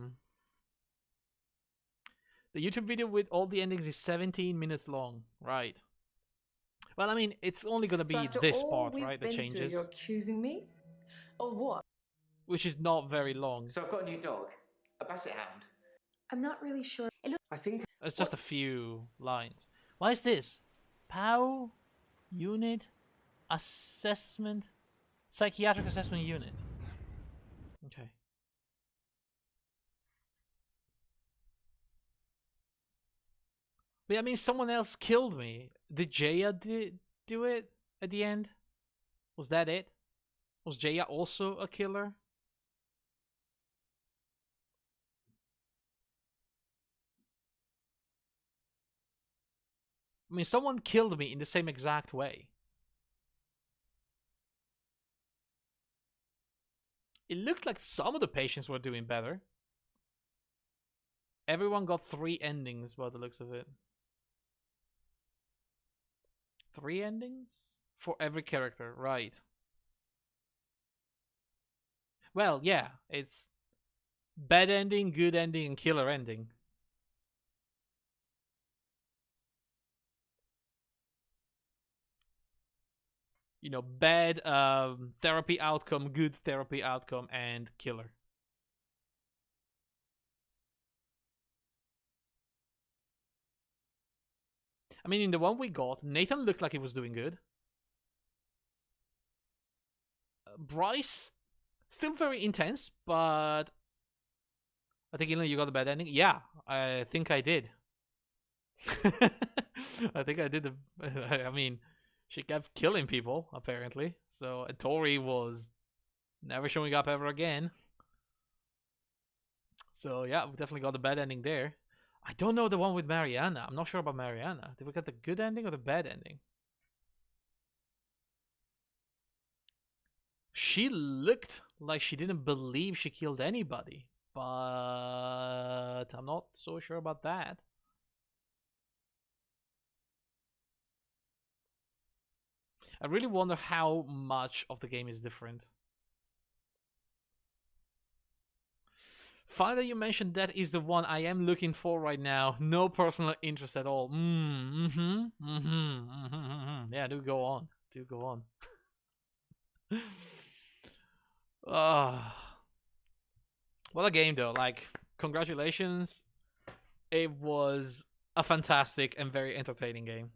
YouTube video with all the endings is 17 minutes long, right? Well, I mean, it's only gonna be this part, right? The changes. You're accusing me of what? Which is not very long. So I've got a new dog, a basset hound. I'm not really sure. I think It's just a few lines. Why is this? POW unit assessment, psychiatric assessment unit. Okay. But I mean, someone else killed me. Did Jaya do it at the end? Was that it? Was Jaya also a killer? I mean, someone killed me in the same exact way. It looked like some of the patients were doing better. Everyone got 3 endings by the looks of it. 3 endings? For every character, right. Well, yeah, it's bad ending, good ending, and killer ending. You know, bad therapy outcome, good therapy outcome, and killer. I mean, in the one we got, Nathan looked like he was doing good. Bryce, still very intense, but I think, you got a bad ending. Yeah, I think I did. I think I did. I mean, she kept killing people, apparently. So Tori was never showing up ever again. So yeah, we definitely got the bad ending there. I don't know the one with Mariana. I'm not sure about Mariana. Did we get the good ending or the bad ending? She looked like she didn't believe she killed anybody, but I'm not so sure about that. I really wonder how much of the game is different. Funny that you mentioned that is the one I am looking for right now. No personal interest at all. Yeah, do go on. Do go on. What a game though. Like, congratulations. It was a fantastic and very entertaining game.